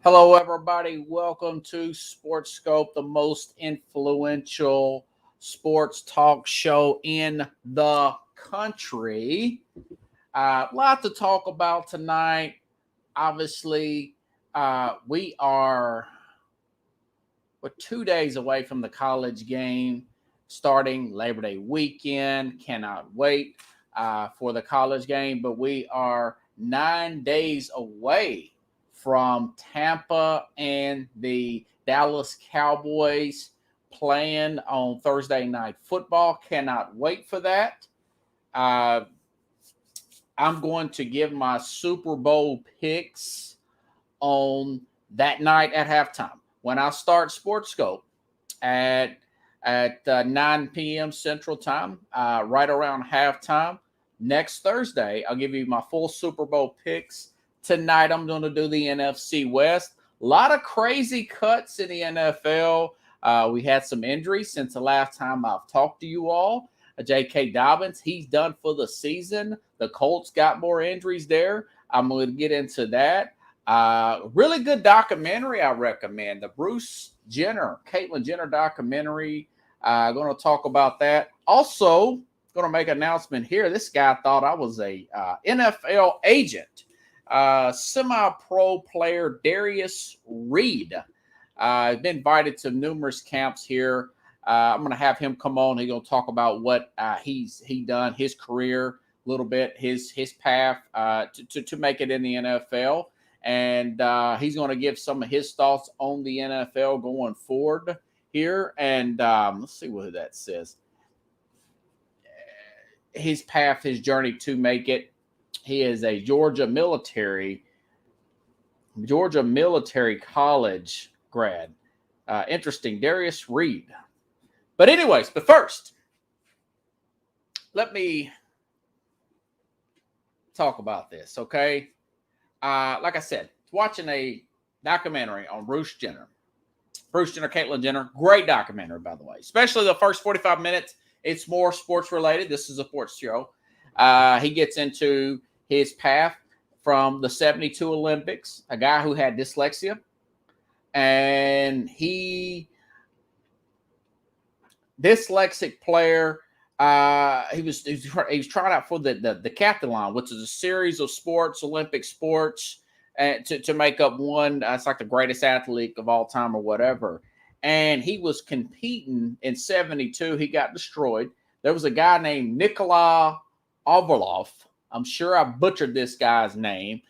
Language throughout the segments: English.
Hello, everybody. Welcome to Sports Scope, the most influential sports talk show in the country. A lot to talk about tonight. Obviously, we're 2 days away from the college game starting Labor Day weekend. Cannot wait for the college game, but we are 9 days away from Tampa and the Dallas Cowboys playing on Thursday Night Football. Cannot wait for that. Uh, I'm going to give my Super Bowl picks on that night at halftime when I start Sports Scope at 9 p.m. Central Time, right around halftime. Next Thursday, I'll give you my full Super Bowl picks. Tonight, I'm going to do the NFC West. A lot of crazy cuts in the NFL. We had some injuries since the last time I've talked to you all. J.K. Dobbins, he's done for the season. The Colts got more injuries there. I'm going to get into that. Really good documentary I recommend. The Bruce Jenner, Caitlyn Jenner documentary. Going to talk about that. Also, going to make an announcement here. This guy thought I was a NFL agent. Semi-pro player Darius Reed. I've been invited to numerous camps here. I'm going to have him come on. He's going to talk about what he's done, his career, a little bit, his path to make it in the NFL. And he's going to give some of his thoughts on the NFL going forward here. And let's see what that says. His path, his journey to make it. He is a Georgia military college grad. Interesting, Darius Reed. But anyways, but first, let me talk about this, okay? Like I said, watching a documentary on Bruce Jenner, Caitlyn Jenner. Great documentary, by the way. Especially the first 45 minutes. It's more sports related. This is a sports show. He gets into his path from the 72 Olympics, a guy who had dyslexia. And dyslexic player. He was trying out for the decathlon, which is a series of sports, Olympic sports, to make up one. It's like the greatest athlete of all time or whatever. And he was competing in 72. He got destroyed. There was a guy named Nikolai Ovrlov. I'm sure I butchered this guy's name.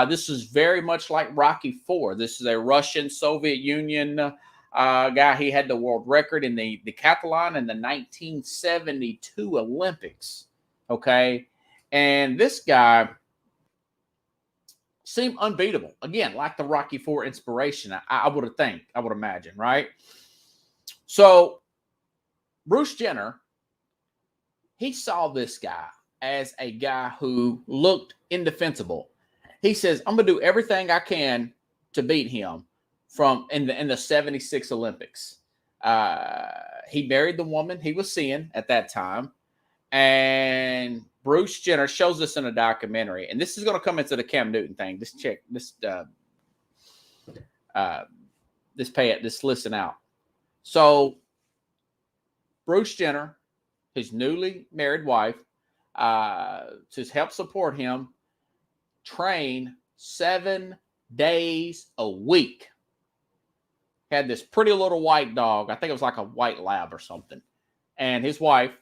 This is very much like Rocky IV. This is a Russian Soviet Union guy. He had the world record in the decathlon in the 1972 Olympics. Okay. And this guy seemed unbeatable. Again, like the Rocky IV inspiration, I would imagine, right? So Bruce Jenner, he saw this guy as a guy who looked indefensible. He says, I'm going to do everything I can to beat him in the 76 Olympics. He married the woman he was seeing at that time. And Bruce Jenner shows this in a documentary. And this is going to come into the Cam Newton thing. Just check this. This listen out. So Bruce Jenner, his newly married wife, to help support him, train 7 days a week. Had this pretty little white dog. I think it was like a white lab or something. And his wife,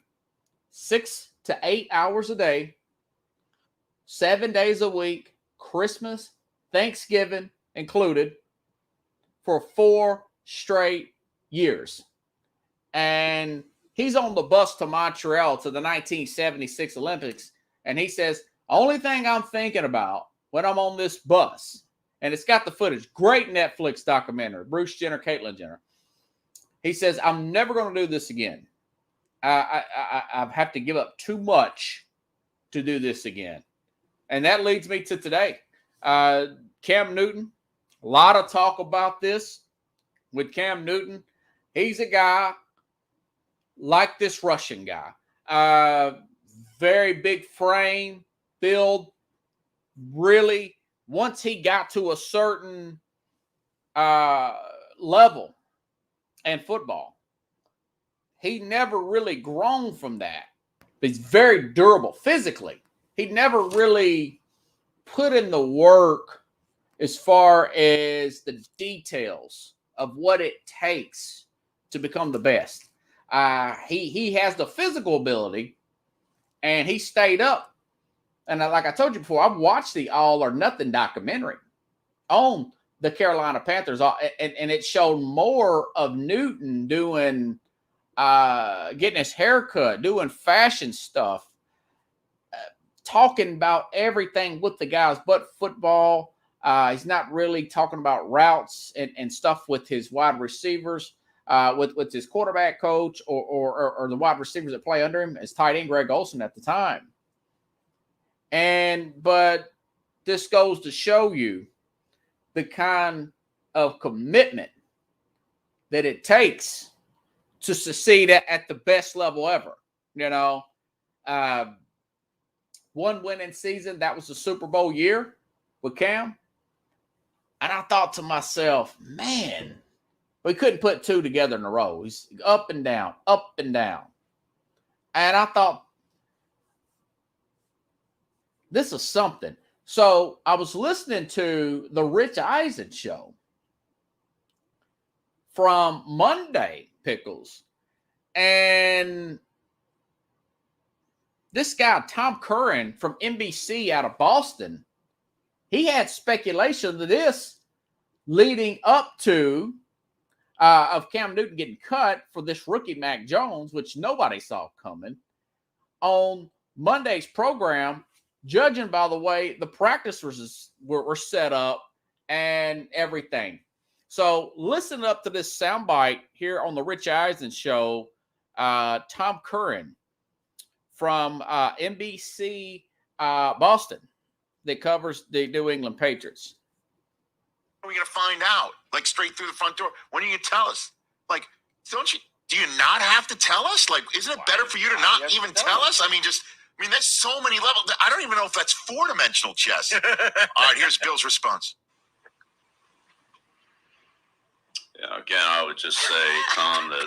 6 to 8 hours a day, 7 days a week, Christmas, Thanksgiving included, for 4 straight years. And he's on the bus to Montreal to the 1976 Olympics. And he says, only thing I'm thinking about when I'm on this bus, and it's got the footage, great Netflix documentary, Bruce Jenner, Caitlyn Jenner. He says, I'm never going to do this again. I have to give up too much to do this again. And that leads me to today. Cam Newton, a lot of talk about this with Cam Newton. He's a guy like this Russian guy. Very big frame, build. Really, once he got to a certain level in football. He never really grown from that. But he's very durable physically. He never really put in the work as far as the details of what it takes to become the best. He has the physical ability, and he stayed up. And like I told you before, I've watched the All or Nothing documentary on the Carolina Panthers, and it showed more of Newton doing, getting his haircut, doing fashion stuff, talking about everything with the guys but football. He's not really talking about routes and stuff with his wide receivers, with his quarterback coach or the wide receivers that play under him, as tight end Greg Olsen at the time. But this goes to show you the kind of commitment that it takes to succeed at the best level ever. One winning season, that was the Super Bowl year with Cam. And I thought to myself, man, we couldn't put two together in a row. He's up and down, up and down. And I thought, this is something. So I was listening to the Rich Eisen show from Monday, Pickles. And this guy, Tom Curran from NBC out of Boston, he had speculation of this leading up to of Cam Newton getting cut for this rookie Mac Jones, which nobody saw coming. On Monday's program, judging by the way the practices were set up and everything. So listen up to this soundbite here on the Rich Eisen show. Tom Curran from NBC Boston that covers the New England Patriots. When are we going to find out? Like straight through the front door? When are you going to tell us? Like, do you not have to tell us? Like, isn't it better for you to not even tell us? I mean, there's so many levels. I don't even know if that's four-dimensional chess. All right, here's Bill's response. Yeah, again, I would just say, Tom, that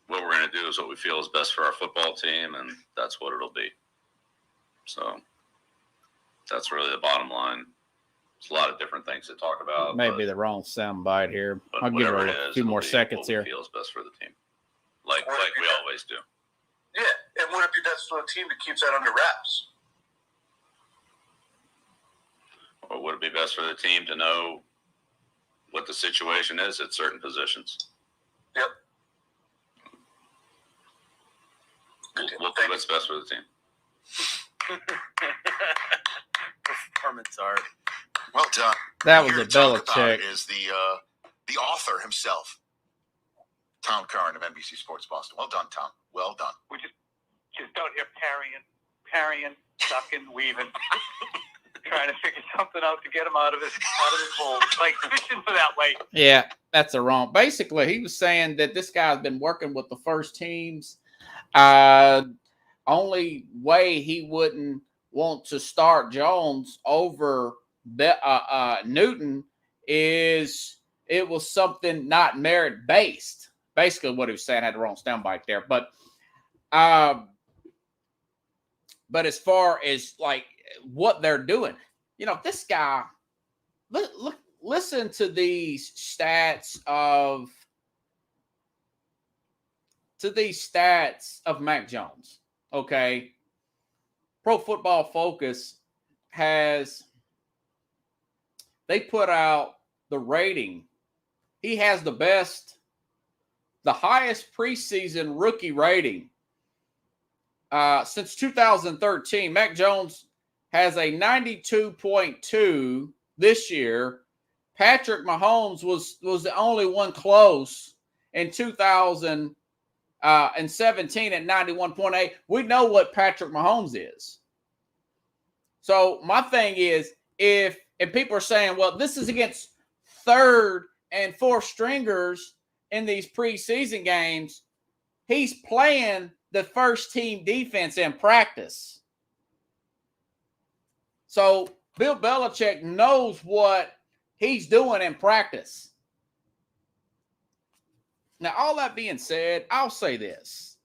what we're going to do is what we feel is best for our football team, and that's what it'll be. So that's really the bottom line. There's a lot of different things to talk about. Maybe the wrong soundbite here. I'll give her a few more seconds here. What feels best for the team, like we always do. Yeah, and would it be best for the team that keeps that under wraps? Or would it be best for the team to know what the situation is at certain positions? Yep. We'll do what's best for the team. Performance art. Well done. That was a Belichick. Is the author himself, Tom Curran of NBC Sports Boston. Well done, Tom. Well done. We just out here parrying, sucking, weaving, trying to figure something out to get him out of his hole. It's like fishing for that lake. Yeah, that's a wrong. Basically, he was saying that this guy's been working with the first teams. Only way he wouldn't want to start Jones over Newton is it was something not merit based. Basically, what he was saying, I had the wrong soundbite there, but as far as like what they're doing, this guy. Listen to these stats of Mac Jones. Okay, Pro Football Focus they put out the rating. He has the highest preseason rookie rating since 2013. Mac Jones has a 92.2 this year. Patrick Mahomes was the only one close in 2017 at 91.8. We know what Patrick Mahomes is. So my thing is, if people are saying, well, this is against third and fourth stringers in these preseason games, he's playing the first team defense in practice. So Bill Belichick knows what he's doing in practice. Now, all that being said, I'll say this.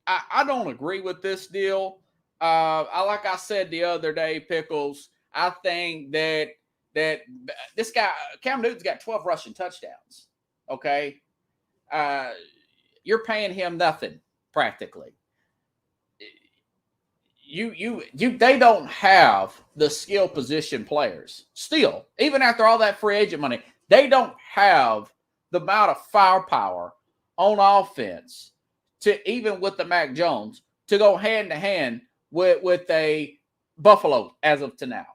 I don't agree with this deal. Like I said the other day, Pickles, I think that this guy, Cam Newton's got 12 rushing touchdowns. Okay. You're paying him nothing practically. They don't have the skill position players still, even after all that free agent money. They don't have the amount of firepower on offense to, even with the Mac Jones, to go hand to hand with a Buffalo as of to now.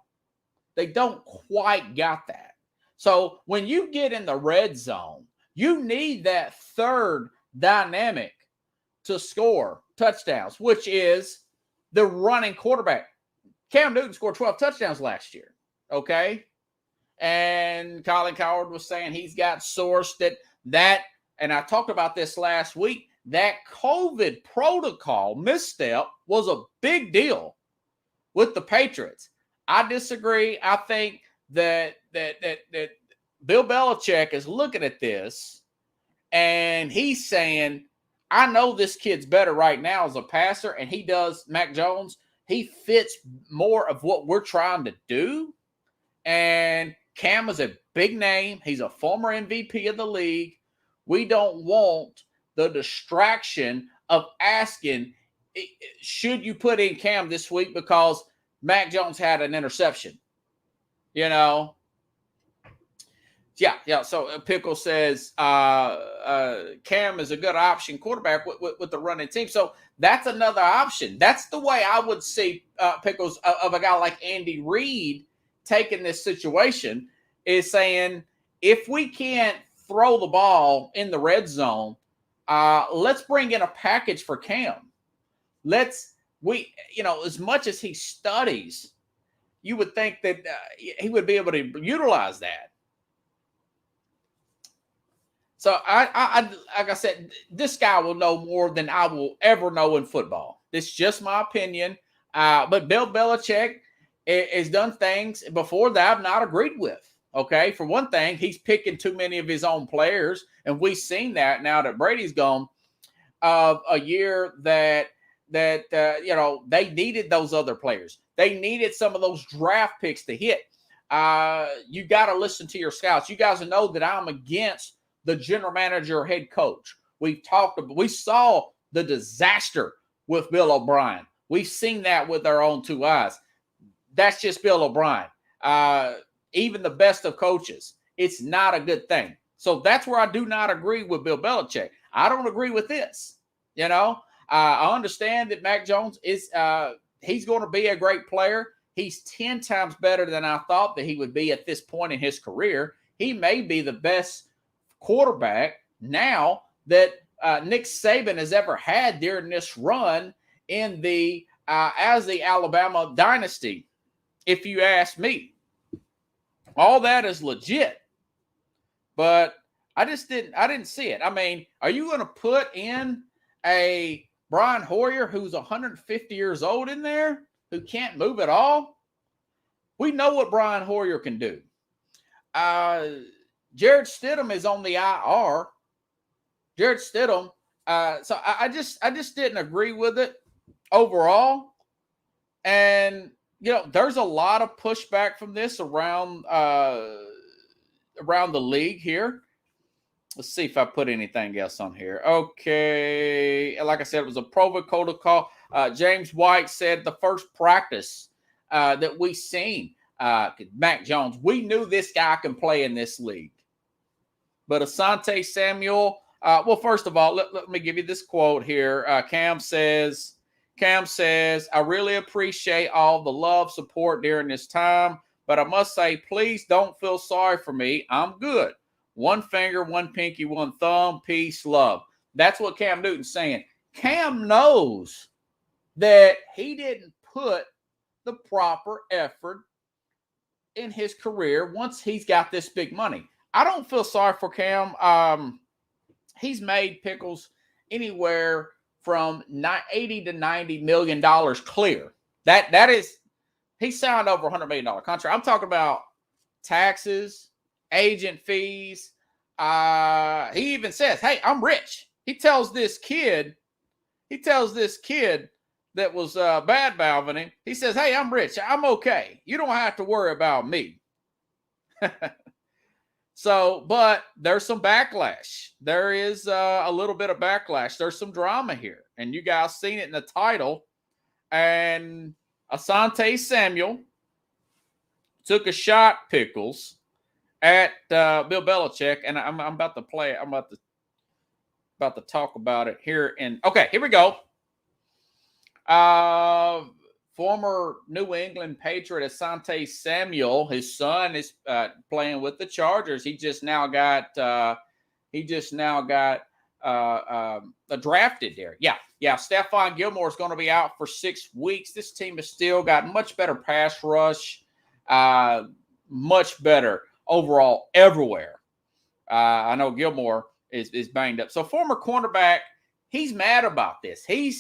They don't quite got that. So when you get in the red zone, you need that third dynamic to score touchdowns, which is the running quarterback. Cam Newton scored 12 touchdowns last year, okay? And Colin Cowherd was saying he's got source that, and I talked about this last week, that COVID protocol misstep was a big deal with the Patriots. I disagree. I think that Bill Belichick is looking at this and he's saying, I know this kid's better right now as a passer, and he does, Mac Jones, he fits more of what we're trying to do. And Cam is a big name. He's a former MVP of the league. We don't want the distraction of asking, should you put in Cam this week because Mac Jones had an interception? You know? Yeah. So Pickle says Cam is a good option quarterback with the running team. So that's another option. That's the way I would see Pickles of a guy like Andy Reid taking this situation, is saying, if we can't throw the ball in the red zone, let's bring in a package for Cam. As much as he studies, you would think that he would be able to utilize that. So I like I said, this guy will know more than I will ever know in football. This is just my opinion. But Bill Belichick has done things before that I've not agreed with. Okay, for one thing, he's picking too many of his own players, and we've seen that now that Brady's gone. A year that they needed those other players. They needed some of those draft picks to hit. You got to listen to your scouts. You guys know that I'm against the general manager or head coach. We saw the disaster with Bill O'Brien. We've seen that with our own two eyes. That's just Bill O'Brien. Even the best of coaches, it's not a good thing. So that's where I do not agree with Bill Belichick. I don't agree with this. I understand that Mac Jones is he's going to be a great player. He's 10 times better than I thought that he would be at this point in his career. He may be the best quarterback now that Nick Saban has ever had during this run in the as the Alabama dynasty, if you ask me. All that is legit, but I didn't see it. I mean, are you going to put in a Brian Hoyer who's 150 years old in there, who can't move at all? We know what Brian Hoyer can do. Jared Stidham is on the IR. Jared Stidham. So I just didn't agree with it overall. And there's a lot of pushback from this around the league here. Let's see if I put anything else on here. Okay. Like I said, it was a protocol. James White said the first practice that we seen, Mac Jones, we knew this guy can play in this league. But Asante Samuel, well, first of all, let me give you this quote here. Cam says, I really appreciate all the love, support during this time, but I must say, please don't feel sorry for me. I'm good. One finger, one pinky, one thumb, peace, love. That's what Cam Newton's saying. Cam knows that he didn't put the proper effort in his career once he's got this big money. I don't feel sorry for Cam. He's made Pickles anywhere from $80 to $90 million clear. That is, he signed over $100 million contract. I'm talking about taxes, agent fees, he even says, "Hey, I'm rich." He tells this kid that was bad mouthing him. He says, "Hey, I'm rich. I'm okay. You don't have to worry about me." So, but there's some backlash. There is a little bit of backlash. There's some drama here, and you guys seen it in the title. And Asante Samuel took a shot, Pickles, at Bill Belichick, and I'm about to play it. I'm about to talk about it here. Okay, here we go. Former New England Patriot Asante Samuel, his son is playing with the Chargers. He just now got drafted there. Yeah. Stephon Gilmore is going to be out for 6 weeks. This team has still got much better pass rush, much better overall everywhere. I know Gilmore is banged up. So former cornerback, he's mad about this. He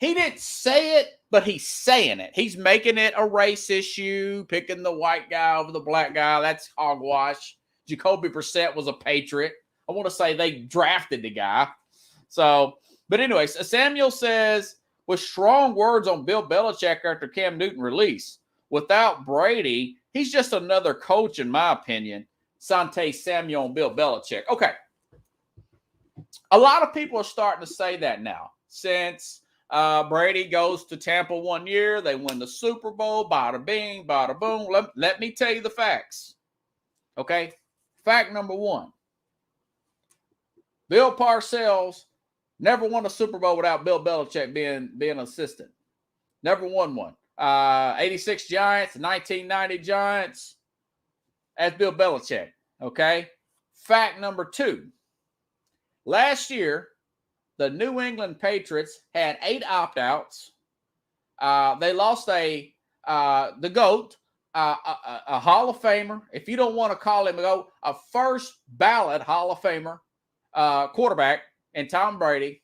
didn't say it, but he's saying it. He's making it a race issue, picking the white guy over the black guy. That's hogwash. Jacoby Brissett was a Patriot. I want to say they drafted the guy. So, but anyways, Samuel says, with strong words on Bill Belichick after Cam Newton release, without Brady, he's just another coach, in my opinion. Asante Samuel and Bill Belichick. Okay. A lot of people are starting to say that now since Brady goes to Tampa 1 year. They win the Super Bowl. Bada bing, bada boom. Let me tell you the facts. Okay? Fact number one. Bill Parcells never won a Super Bowl without Bill Belichick being assistant. Never won one. 86 Giants, 1990 Giants. That's Bill Belichick. Okay? Fact number two. Last year, the New England Patriots had 8 opt-outs. They lost the GOAT, a Hall of Famer. If you don't want to call him a GOAT, a first ballot Hall of Famer quarterback in Tom Brady.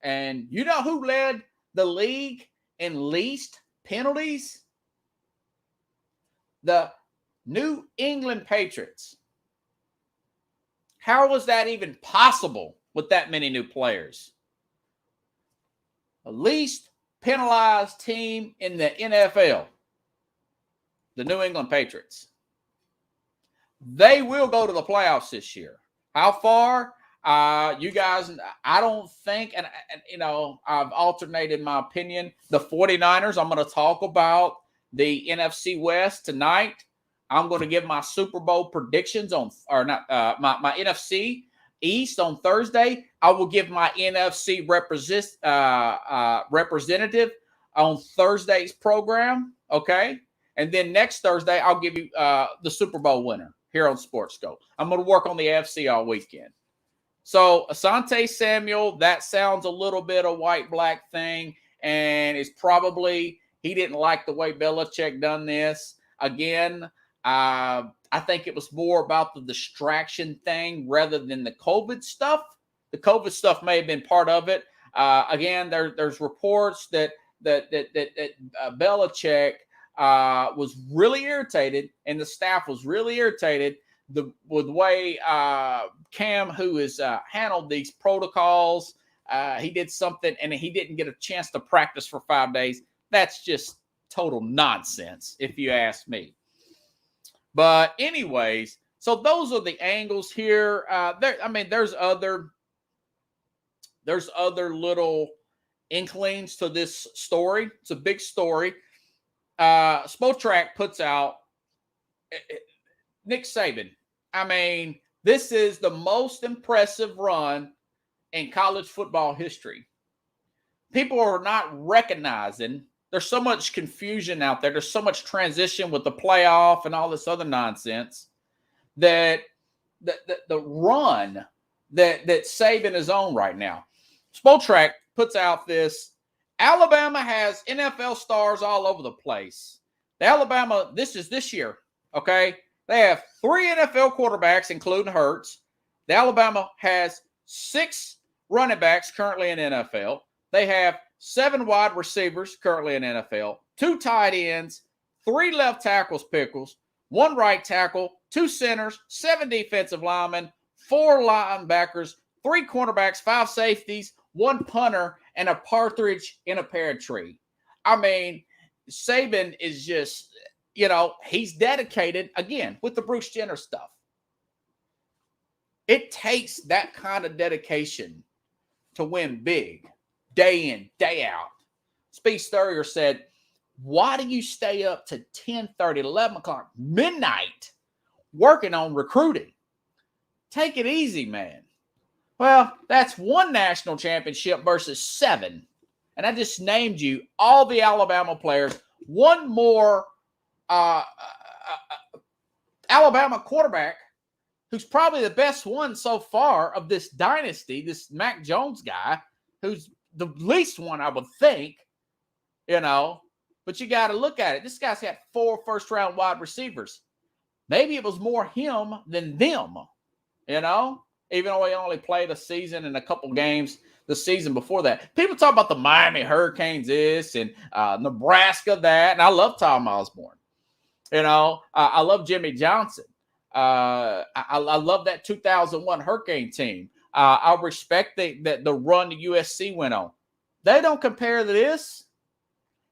And you know who led the league in least penalties? The New England Patriots. How was that even possible with that many new players? The least penalized team in the NFL, the New England Patriots. They will go to the playoffs this year. How far? You guys, I don't think, and I've alternated my opinion. The 49ers, I'm going to talk about the NFC West tonight. I'm going to give my Super Bowl predictions my NFC East on Thursday. I will give my NFC representative on Thursday's program. Okay. And then next Thursday, I'll give you the Super Bowl winner here on SportsGo. I'm going to work on the AFC all weekend. So Asante Samuel, that sounds a little bit a white-black thing, and it's probably he didn't like the way Belichick done this. Again, I think it was more about the distraction thing rather than the COVID stuff. The COVID stuff may have been part of it. Again, there's reports that Belichick was really irritated, and the staff was really irritated with the way Cam, who has handled these protocols, he did something and he didn't get a chance to practice for 5 days. That's just total nonsense, if you ask me. But anyways, so those are the angles here. There's other little inklings to this story. It's a big story. Spotrac puts out Nick Saban. This is the most impressive run in college football history. People are not recognizing there's so much confusion out there. There's so much transition with the playoff and all this other nonsense that the run that Saban is on right now. Spotrac puts out this. Alabama has NFL stars all over the place. This is this year, okay? They have 3 NFL quarterbacks, including Hurts. The Alabama has 6 running backs currently in NFL. They have 7 wide receivers currently in NFL, 2 tight ends, 3 left tackles, Pickles, 1 right tackle, 2 centers, 7 defensive linemen, 4 linebackers, 3 cornerbacks, 5 safeties, 1 punter, and a partridge in a pear tree. I mean, Saban is just, he's dedicated, again, with the Bruce Jenner stuff. It takes that kind of dedication to win big, day in, day out. Speed Sturrier said, why do you stay up to 10:30, 11 o'clock, midnight, working on recruiting? Take it easy, man. Well, that's 1 national championship versus 7. And I just named you all the Alabama players. 1 more Alabama quarterback who's probably the best one so far of this dynasty, this Mac Jones guy, who's the least one, I would think, But you got to look at it. This guy's got 4 first-round wide receivers. Maybe it was more him than them, even though he only played a season and a couple games the season before that. People talk about the Miami Hurricanes this and Nebraska that, and I love Tom Osborne. I love Jimmy Johnson. I love that 2001 Hurricane team. I respect the run the USC went on. They don't compare to this.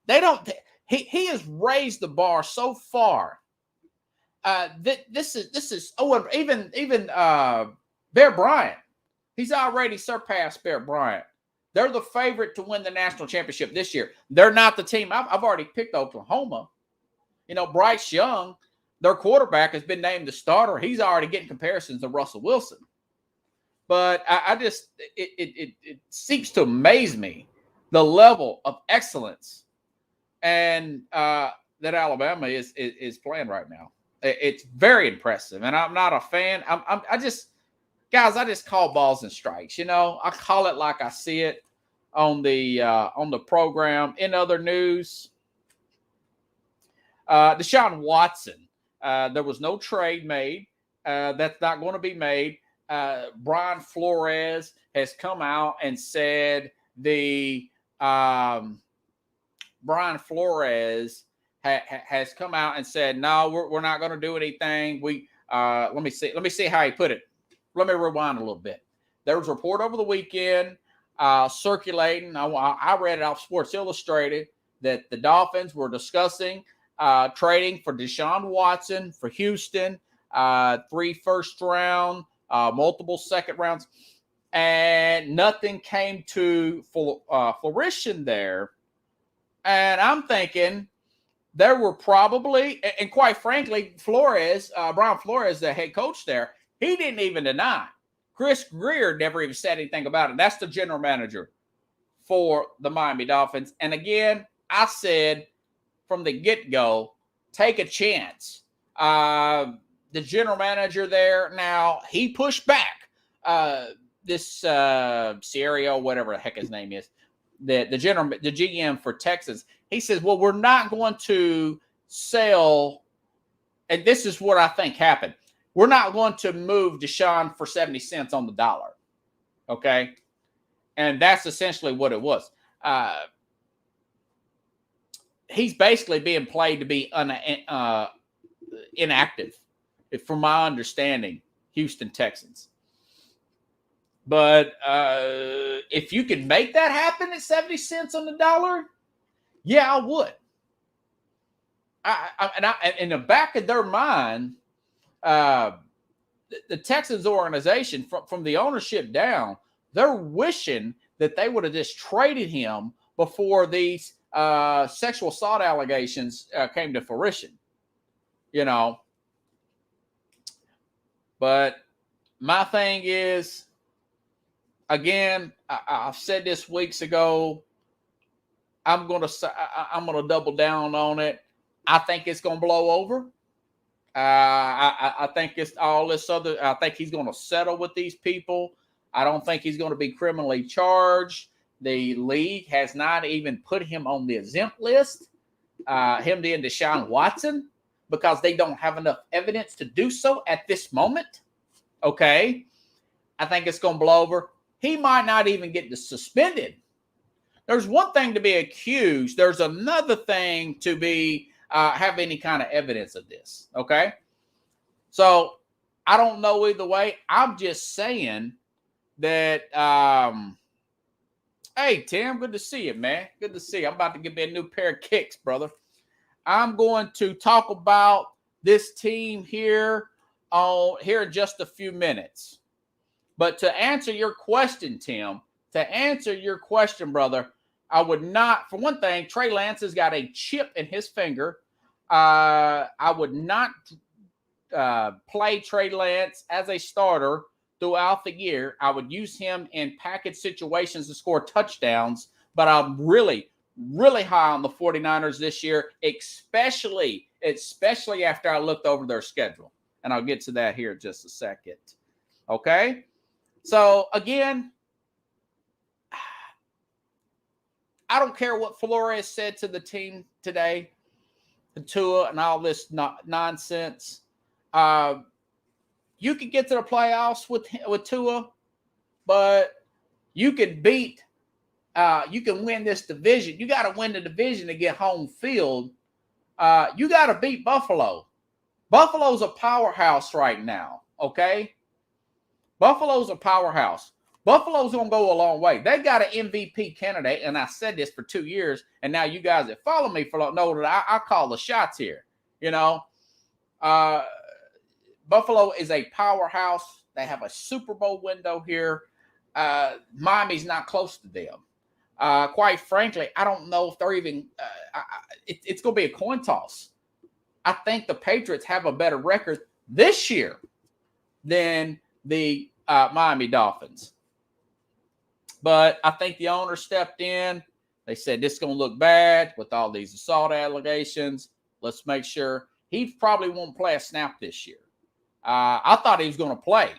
They don't. He has raised the bar so far. This is. Oh, and even Bear Bryant. He's already surpassed Bear Bryant. They're the favorite to win the national championship this year. They're not the team. I've already picked Oklahoma. Bryce Young, their quarterback, has been named the starter. He's already getting comparisons to Russell Wilson. But it seems to amaze me the level of excellence and that Alabama is playing right now. It's very impressive, and I'm not a fan. I just call balls and strikes. I call it like I see it on the program. In other news, Deshaun Watson. There was no trade made. That's not going to be made. Brian Flores has come out and said Brian Flores has come out and said, no, we're not going to do anything. Let me see how he put it. Let me rewind a little bit. There was a report over the weekend circulating. I read it off Sports Illustrated that the Dolphins were discussing trading for Deshaun Watson for Houston, 3 first round, multiple second rounds, and nothing came to fruition there. And I'm thinking there were probably, and quite frankly, Brian Flores, the head coach there, he didn't even deny. Chris Greer never even said anything about it. That's the general manager for the Miami Dolphins. And again, I said from the get-go, take a chance. The general manager there, now, he pushed back. This Ciario, whatever the heck his name is, the GM for Texas, he says, well, we're not going to sell, and this is what I think happened. We're not going to move Deshaun for 70 cents on the dollar. Okay? And that's essentially what it was. He's basically being played to be inactive, from my understanding, Houston Texans. But if you could make that happen at 70 cents on the dollar, yeah, I would. In the back of their mind, the Texans organization, from the ownership down, they're wishing that they would have just traded him before these sexual assault allegations came to fruition. But my thing is, again, I've said this weeks ago. I'm gonna double down on it. I think it's gonna blow over. I think it's all this other. I think he's gonna settle with these people. I don't think he's gonna be criminally charged. The league has not even put him on the exempt list. Him and Deshaun Watson, because they don't have enough evidence to do so at this moment. Okay, I think it's gonna blow over. He might not even get suspended. There's one thing to be accused. There's another thing to be have any kind of evidence of this. Okay, so I don't know either way. I'm just saying that, hey, Tim, good to see you, man. Good to see you. I'm about to get me a new pair of kicks, brother. I'm going to talk about this team here in just a few minutes. But to answer your question, Tim, brother, I would not, for one thing, Trey Lance has got a chip in his finger. I would not play Trey Lance as a starter throughout the year. I would use him in package situations to score touchdowns, but I'm really, really high on the 49ers this year, especially after I looked over their schedule. And I'll get to that here in just a second. Okay? So, again, I don't care what Flores said to the team today, the Tua and all this nonsense. You can get to the playoffs with Tua, but you can win this division. You got to win the division to get home field. You got to beat Buffalo. Buffalo's a powerhouse right now, okay? Buffalo's a powerhouse. Buffalo's going to go a long way. They got an MVP candidate, and I said this for 2 years, and now you guys that follow me know that I call the shots here. You know, Buffalo is a powerhouse. They have a Super Bowl window here. Miami's not close to them. Quite frankly, I don't know if they're even it's going to be a coin toss. I think the Patriots have a better record this year than the Miami Dolphins. But I think the owner stepped in. They said, this is going to look bad with all these assault allegations. Let's make sure. He probably won't play a snap this year. I thought he was going to play.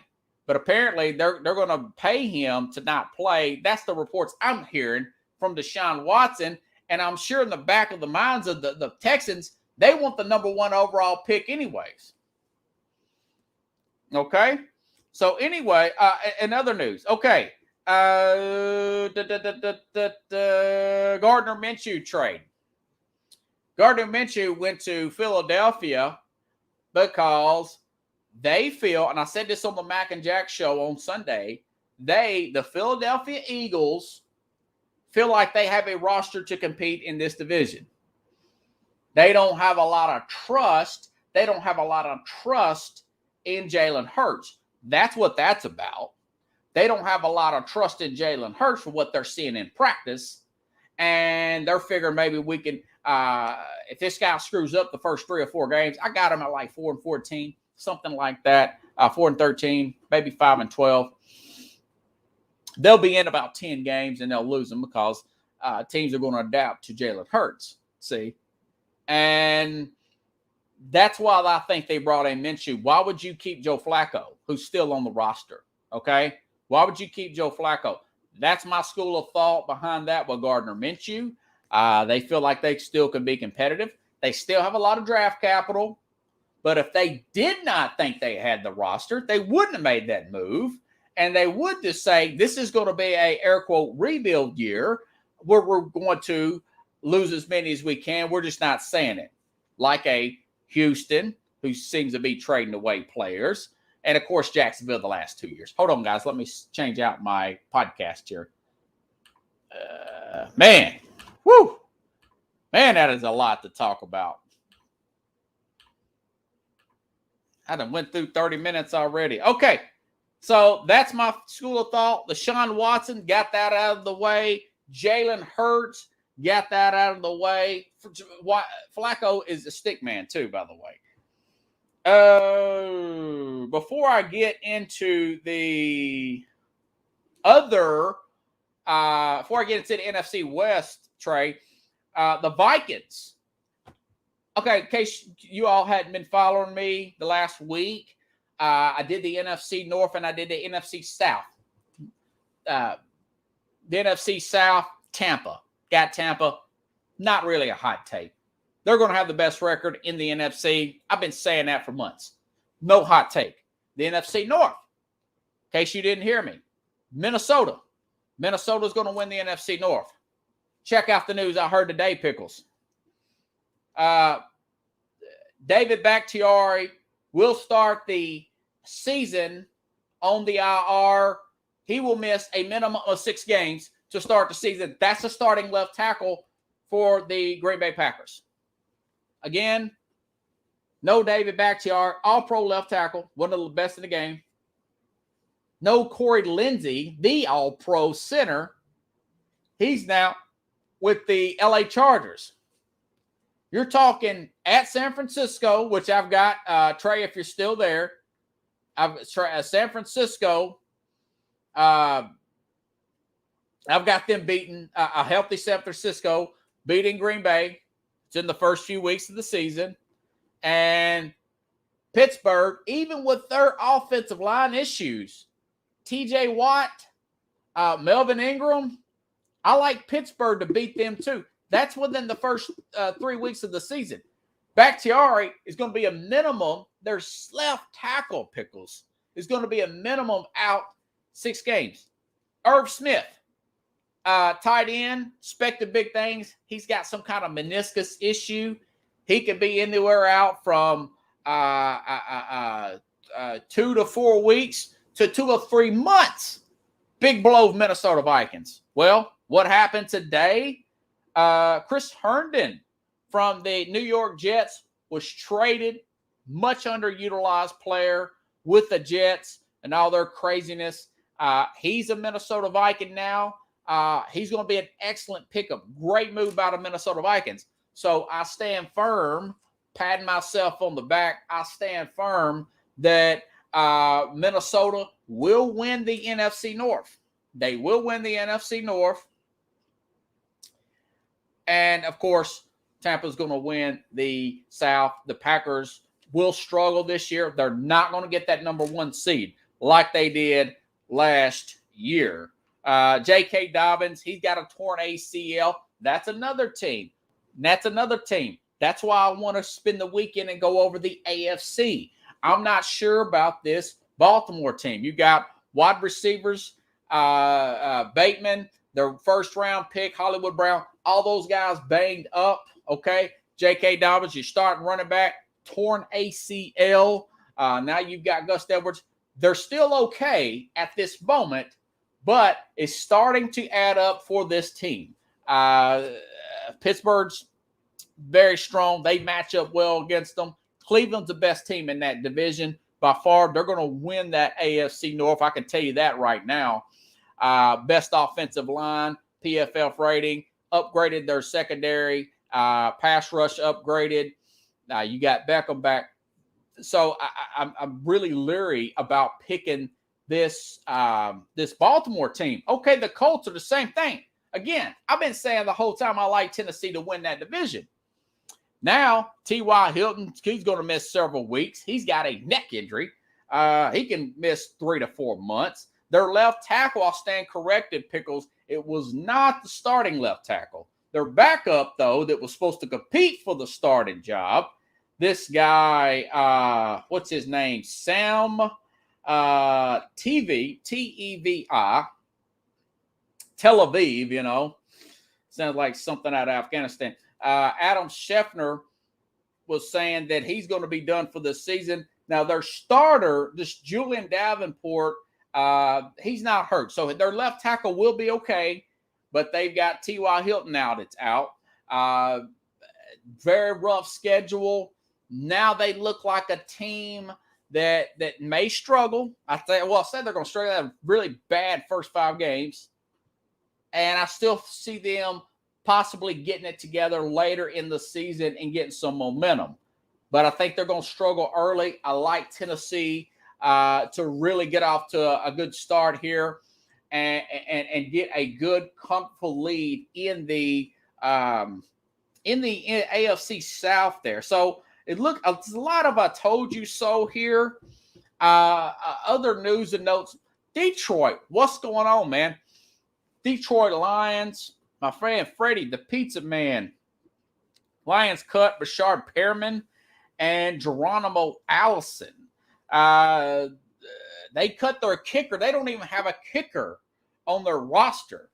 But apparently they're going to pay him to not play. That's the reports I'm hearing from Deshaun Watson. And I'm sure in the back of the minds of the Texans, they want the number 1 overall pick anyways. Okay? So anyway, in other news, okay. Gardner Minshew trade. Gardner Minshew went to Philadelphia because they feel, and I said this on the Mac and Jack show on Sunday, the Philadelphia Eagles feel like they have a roster to compete in this division. They don't have a lot of trust. They don't have a lot of trust in Jalen Hurts. That's what that's about. They don't have a lot of trust in Jalen Hurts for what they're seeing in practice. And they're figuring maybe we can, if this guy screws up the first 3 or 4 games, I got him at like 4-14, something like that, 4-13, maybe 5-12. They'll be in about 10 games and they'll lose them because teams are going to adapt to Jalen Hurts. See? And that's why I think they brought in Minshew. Why would you keep Joe Flacco, who's still on the roster? Okay? Why would you keep Joe Flacco? That's my school of thought behind that with Gardner Minshew. They feel like they still can be competitive. They still have a lot of draft capital. But if they did not think they had the roster, they wouldn't have made that move. And they would just say, this is going to be a air quote rebuild year where we're going to lose as many as we can. We're just not saying it. Like a Houston, who seems to be trading away players. And, of course, Jacksonville the last 2 years. Hold on, guys. Let me change out my podcast here. Man, that is a lot to talk about. I done went through 30 minutes already. Okay, so that's my school of thought. Deshaun Watson got that out of the way. Jalen Hurts got that out of the way. Flacco is a stick man too, by the way. Before I get into the other, before I get into the NFC West, Trey, the Vikings. Okay, in case you all hadn't been following me the last week, I did the NFC North and I did the NFC South. The NFC South, Tampa. Got Tampa. Not really a hot take. They're going to have the best record in the NFC. I've been saying that for months. No hot take. The NFC North, in case you didn't hear me, Minnesota. Minnesota's going to win the NFC North. Check out the news I heard today, Pickles. David Bakhtiari will start the season on the IR. He will miss a minimum of 6 games to start the season. That's the starting left tackle for the Green Bay Packers. Again, no David Bakhtiari, all-pro left tackle, one of the best in the game. No Corey Lindsey, the all-pro center. He's now with the LA Chargers. You're talking at San Francisco, which I've got, Trey, if you're still there. San Francisco, I've got them beating a healthy San Francisco, beating Green Bay. It's in the first few weeks of the season. And Pittsburgh, even with their offensive line issues, TJ Watt, Melvin Ingram, I like Pittsburgh to beat them too. That's within the first 3 weeks of the season. Bakhtiari is going to be a minimum. Their left tackle, Pickles, is going to be a minimum out 6 games. Irv Smith, tight end, expected big things. He's got some kind of meniscus issue. He could be anywhere out from 2 to 4 weeks to 2 or 3 months. Big blow of Minnesota Vikings. Well, what happened today? Chris Herndon from the New York Jets was traded, much underutilized player with the Jets and all their craziness. He's a Minnesota Viking now. He's going to be an excellent pickup. Great move by the Minnesota Vikings. So I stand firm, patting myself on the back. I stand firm that Minnesota will win the NFC North. They will win the NFC North. And, of course, Tampa's going to win the South. The Packers will struggle this year. They're not going to get that number 1 seed like they did last year. J.K. Dobbins, he's got a torn ACL. That's another team. That's why I want to spend the weekend and go over the AFC. I'm not sure about this Baltimore team. You got wide receivers, Bateman, their first-round pick, Hollywood Brown, all those guys banged up, okay? J.K. Dobbins, your starting running back, torn ACL. Now you've got Gus Edwards. They're still okay at this moment, but it's starting to add up for this team. Pittsburgh's very strong. They match up well against them. Cleveland's the best team in that division by far. They're going to win that AFC North. I can tell you that right now. Best offensive line, PFF rating, upgraded their secondary, pass rush upgraded. You got Beckham back. So I'm really leery about picking this Baltimore team. Okay, the Colts are the same thing. Again, I've been saying the whole time I like Tennessee to win that division. Now, T.Y. Hilton, he's going to miss several weeks. He's got a neck injury. He can miss 3 to 4 months. Their left tackle, I'll stand corrected, Pickles. It was not the starting left tackle. Their backup, though, that was supposed to compete for the starting job, this guy, what's his name? Sam Tevi, T-E-V-I, Tel Aviv, sounds like something out of Afghanistan. Adam Scheffner was saying that he's going to be done for this season. Now, their starter, this Julian Davenport, he's not hurt. So their left tackle will be okay, but they've got T.Y. Hilton out. It's out. Very rough schedule. Now they look like a team that may struggle. I said they're going to struggle. They have really bad first 5 games. And I still see them possibly getting it together later in the season and getting some momentum. But I think they're going to struggle early. I like Tennessee to really get off to a good start here and get a good, comfortable lead in the AFC South there. So it's a lot of I told you so here. Other news and notes. Detroit, what's going on, man? Detroit Lions, my friend Freddie, the pizza man. Lions cut Rashard Perriman and Geronimo Allison. They cut their kicker. They don't even have a kicker on their roster.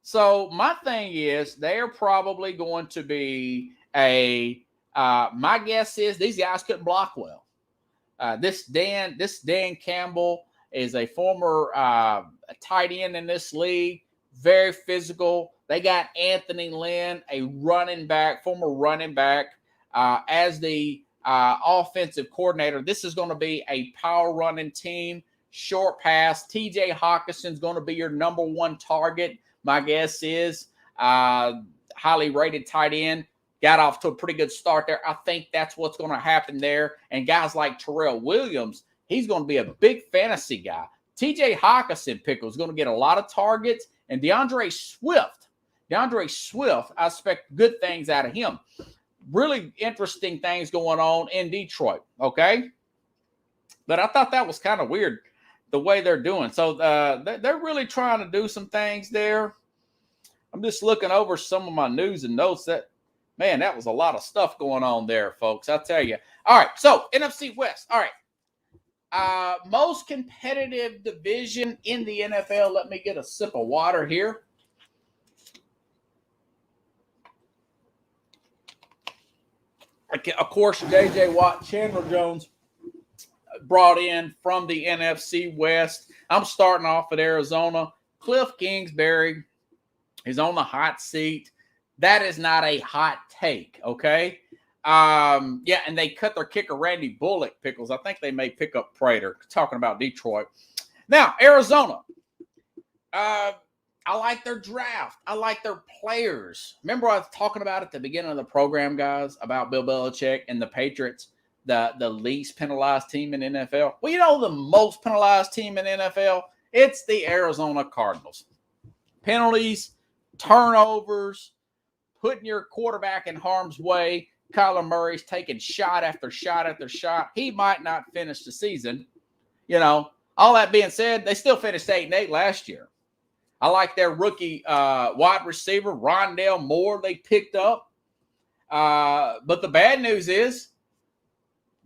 So my thing is they're probably going to be my guess is these guys couldn't block well. This Dan Campbell is a former tight end in this league, very physical. They got Anthony Lynn, a former running back, as the offensive coordinator. This is going to be a power running team, short pass. TJ Hawkinson's going to be your number one target. My guess is highly rated tight end. Got off to a pretty good start there. I think that's what's going to happen there. And guys like Terrell Williams, he's going to be a big fantasy guy. TJ Hawkinson, Pickle, is going to get a lot of targets. And DeAndre Swift, I expect good things out of him. Really interesting things going on in Detroit, okay? But I thought that was kind of weird, the way they're doing. So they're really trying to do some things there. I'm just looking over some of my news and notes that, man, that was a lot of stuff going on there, folks. I'll tell you. All right, so NFC West. All right. Most competitive division in the NFL. Let me get a sip of water here. Of course, J.J. Watt, Chandler Jones brought in from the NFC West. I'm starting off at Arizona. Cliff Kingsbury is on the hot seat. That is not a hot take, okay? Yeah, and they cut their kicker, Randy Bullock, Pickles. I think they may pick up Prater, talking about Detroit. Now, Arizona. I like their draft. I like their players. Remember I was talking about at the beginning of the program, guys, about Bill Belichick and the Patriots, the least penalized team in NFL? Well, you know the most penalized team in NFL? It's the Arizona Cardinals. Penalties, turnovers, putting your quarterback in harm's way. Kyler Murray's taking shot after shot after shot. He might not finish the season. You know, all that being said, they still finished 8-8 last year. I like their rookie wide receiver, Rondale Moore, they picked up. But the bad news is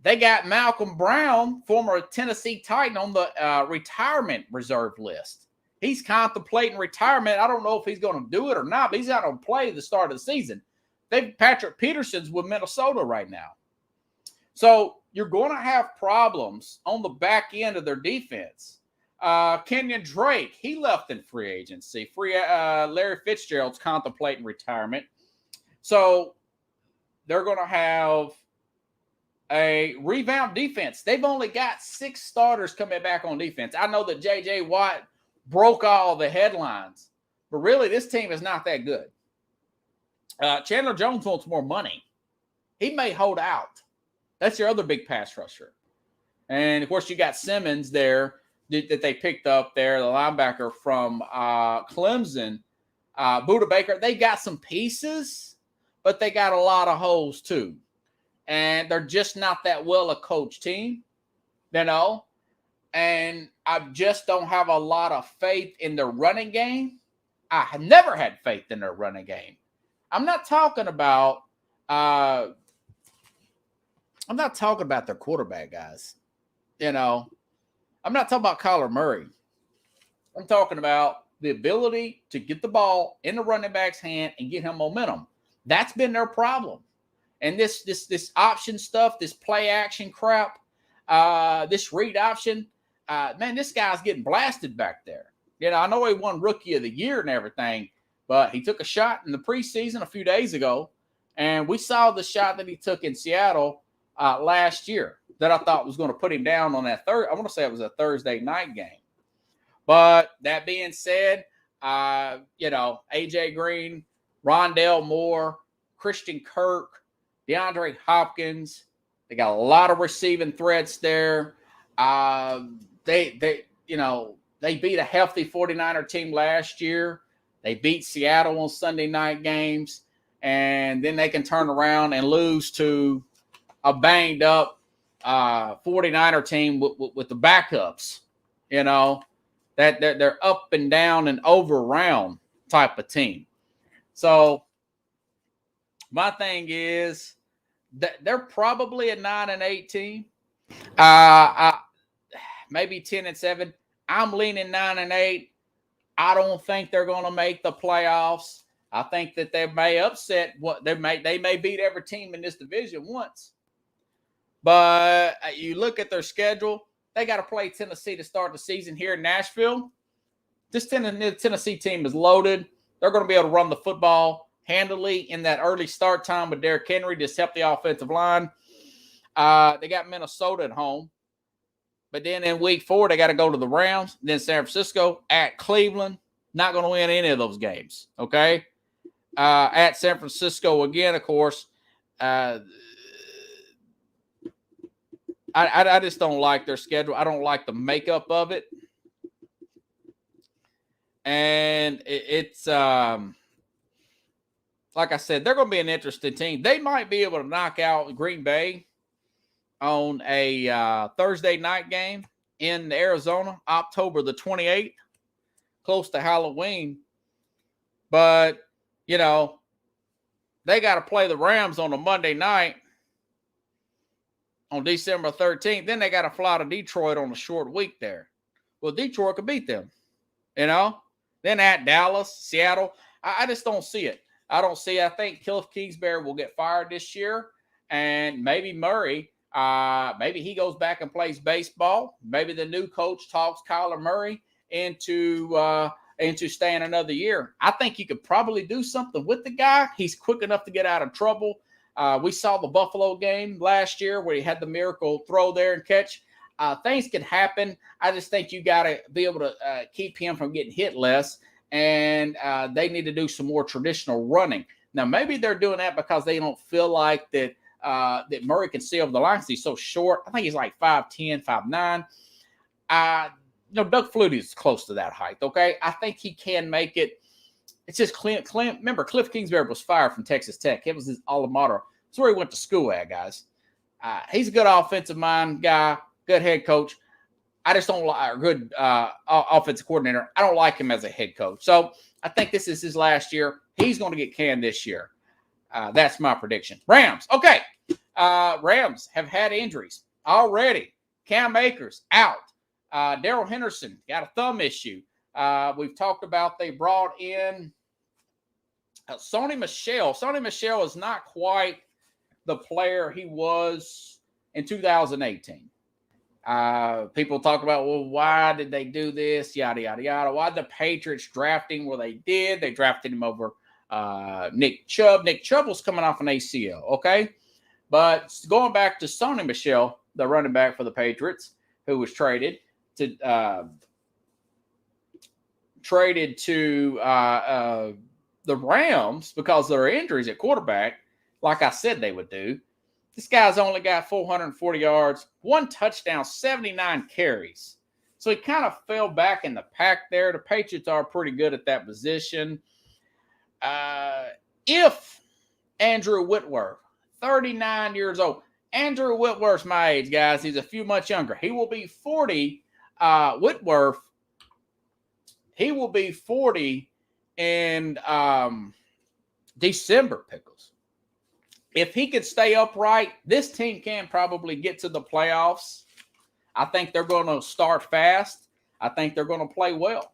they got Malcolm Brown, former Tennessee Titan, on the retirement reserve list. He's contemplating retirement. I don't know if he's going to do it or not, but he's not going to play the start of the season. Patrick Peterson's with Minnesota right now. So you're going to have problems on the back end of their defense. Kenyon Drake, he left in free agency. Larry Fitzgerald's contemplating retirement. So they're going to have a revamped defense. They've only got 6 starters coming back on defense. I know that J.J. Watt broke all the headlines, but really this team is not that good. Chandler Jones wants more money. He may hold out. That's your other big pass rusher. And, of course, you got Simmons there that they picked up there, the linebacker from Clemson, Budda Baker. They got some pieces, but they got a lot of holes too. And they're just not that well a coached team, you know. And I just don't have a lot of faith in their running game. I have never had faith in their running game. I'm not talking about their quarterback, guys. You know, I'm not talking about Kyler Murray. I'm talking about the ability to get the ball in the running back's hand and get him momentum. That's been their problem. And this option stuff, this play action crap, this read option, man, this guy's getting blasted back there. You know, I know he won Rookie of the Year and everything, but he took a shot in the preseason a few days ago, and we saw the shot that he took in Seattle last year that I thought was going to put him down on that I want to say it was a Thursday night game. But that being said, you know, A.J. Green, Rondale Moore, Christian Kirk, DeAndre Hopkins, they got a lot of receiving threats there. They beat a healthy 49er team last year. They beat Seattle on Sunday night games, and then they can turn around and lose to a banged up 49er team with the backups. You know, that they're up and down and over round type of team. So my thing is that they're probably a 9-8 team. Maybe 10-7. I'm leaning 9-8. I don't think they're going to make the playoffs. I think that they may upset they may beat every team in this division once. But you look at their schedule, they got to play Tennessee to start the season here in Nashville. This Tennessee team is loaded. They're going to be able to run the football handily in that early start time with Derrick Henry, just help the offensive line. They got Minnesota at home. But then in week 4, they got to go to the Rams, then San Francisco, at Cleveland. Not going to win any of those games, okay? At San Francisco again, of course. I just don't like their schedule. I don't like the makeup of it. And it's like I said, they're going to be an interesting team. They might be able to knock out Green Bay on a Thursday night game in Arizona, October the 28th, close to Halloween. But, you know, they got to play the Rams on a Monday night on December 13th. Then they got to fly to Detroit on a short week there. Well, Detroit could beat them, you know. Then at Dallas, Seattle. I just don't see it. I don't see it. I think Cliff Kingsbury will get fired this year. And maybe Murray, maybe he goes back and plays baseball. Maybe the new coach talks Kyler Murray into staying another year. I think you could probably do something with the guy. He's quick enough to get out of trouble. We saw the Buffalo game last year where he had the miracle throw there and catch. Things can happen. I just think you got to be able to keep him from getting hit less, and they need to do some more traditional running. Now, maybe they're doing that because they don't feel like that Murray can see over the line because he's so short. I think he's like 5'10", 5'9". Doug Flutie is close to that height, okay? I think he can make it. It's just remember, Cliff Kingsbury was fired from Texas Tech. It was his alma mater. That's where he went to school at, guys. He's a good offensive mind guy, good head coach. I just don't like a good offensive coordinator. I don't like him as a head coach. So I think this is his last year. He's going to get canned this year. That's my prediction. Rams. Okay. Rams have had injuries already. Cam Akers out. Darrell Henderson got a thumb issue. We've talked about they brought in Sony Michel. Sony Michel is not quite the player he was in 2018. People talk about, well, why did they do this? Yada, yada, yada. Why did the Patriots draft him where they did? They drafted him over Nick Chubb. Nick Chubb was coming off an ACL, okay? But going back to Sony Michel, the running back for the Patriots, who was traded to the Rams because of their injuries at quarterback, like I said they would do. This guy's only got 440 yards, 1 touchdown, 79 carries. So he kind of fell back in the pack there. The Patriots are pretty good at that position. If Andrew Whitworth, 39 years old, Andrew Whitworth's my age, guys. He's a few months younger. He will be 40. Whitworth, he will be 40 in December, Pickles. If he could stay upright, this team can probably get to the playoffs. I think they're going to start fast. I think they're going to play well.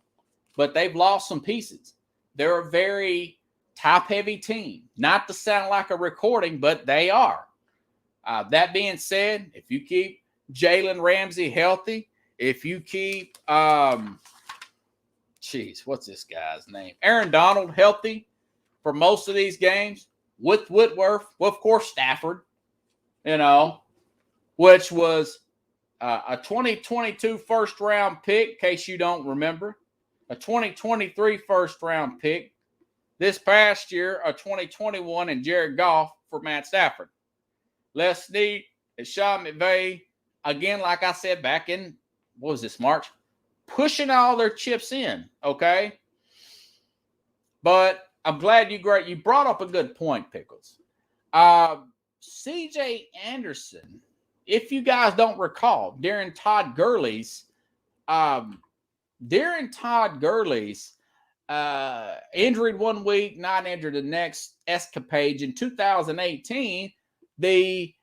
But they've lost some pieces. They're a very top-heavy team. Not to sound like a recording, but they are. That being said, if you keep Jalen Ramsey healthy, if you keep, what's this guy's name? Aaron Donald healthy for most of these games with Whitworth, well, of course, Stafford, which was a 2022 first-round pick, in case you don't remember, a 2023 first-round pick, this past year, a 2021, and Jared Goff for Matt Stafford. Les Snead and Sean McVay, again, like I said, back in, March? Pushing all their chips in, okay? But I'm glad you brought up a good point, Pickles. C.J. Anderson, if you guys don't recall, during Todd Gurley's injured 1 week, not injured the next escapade in 2018, the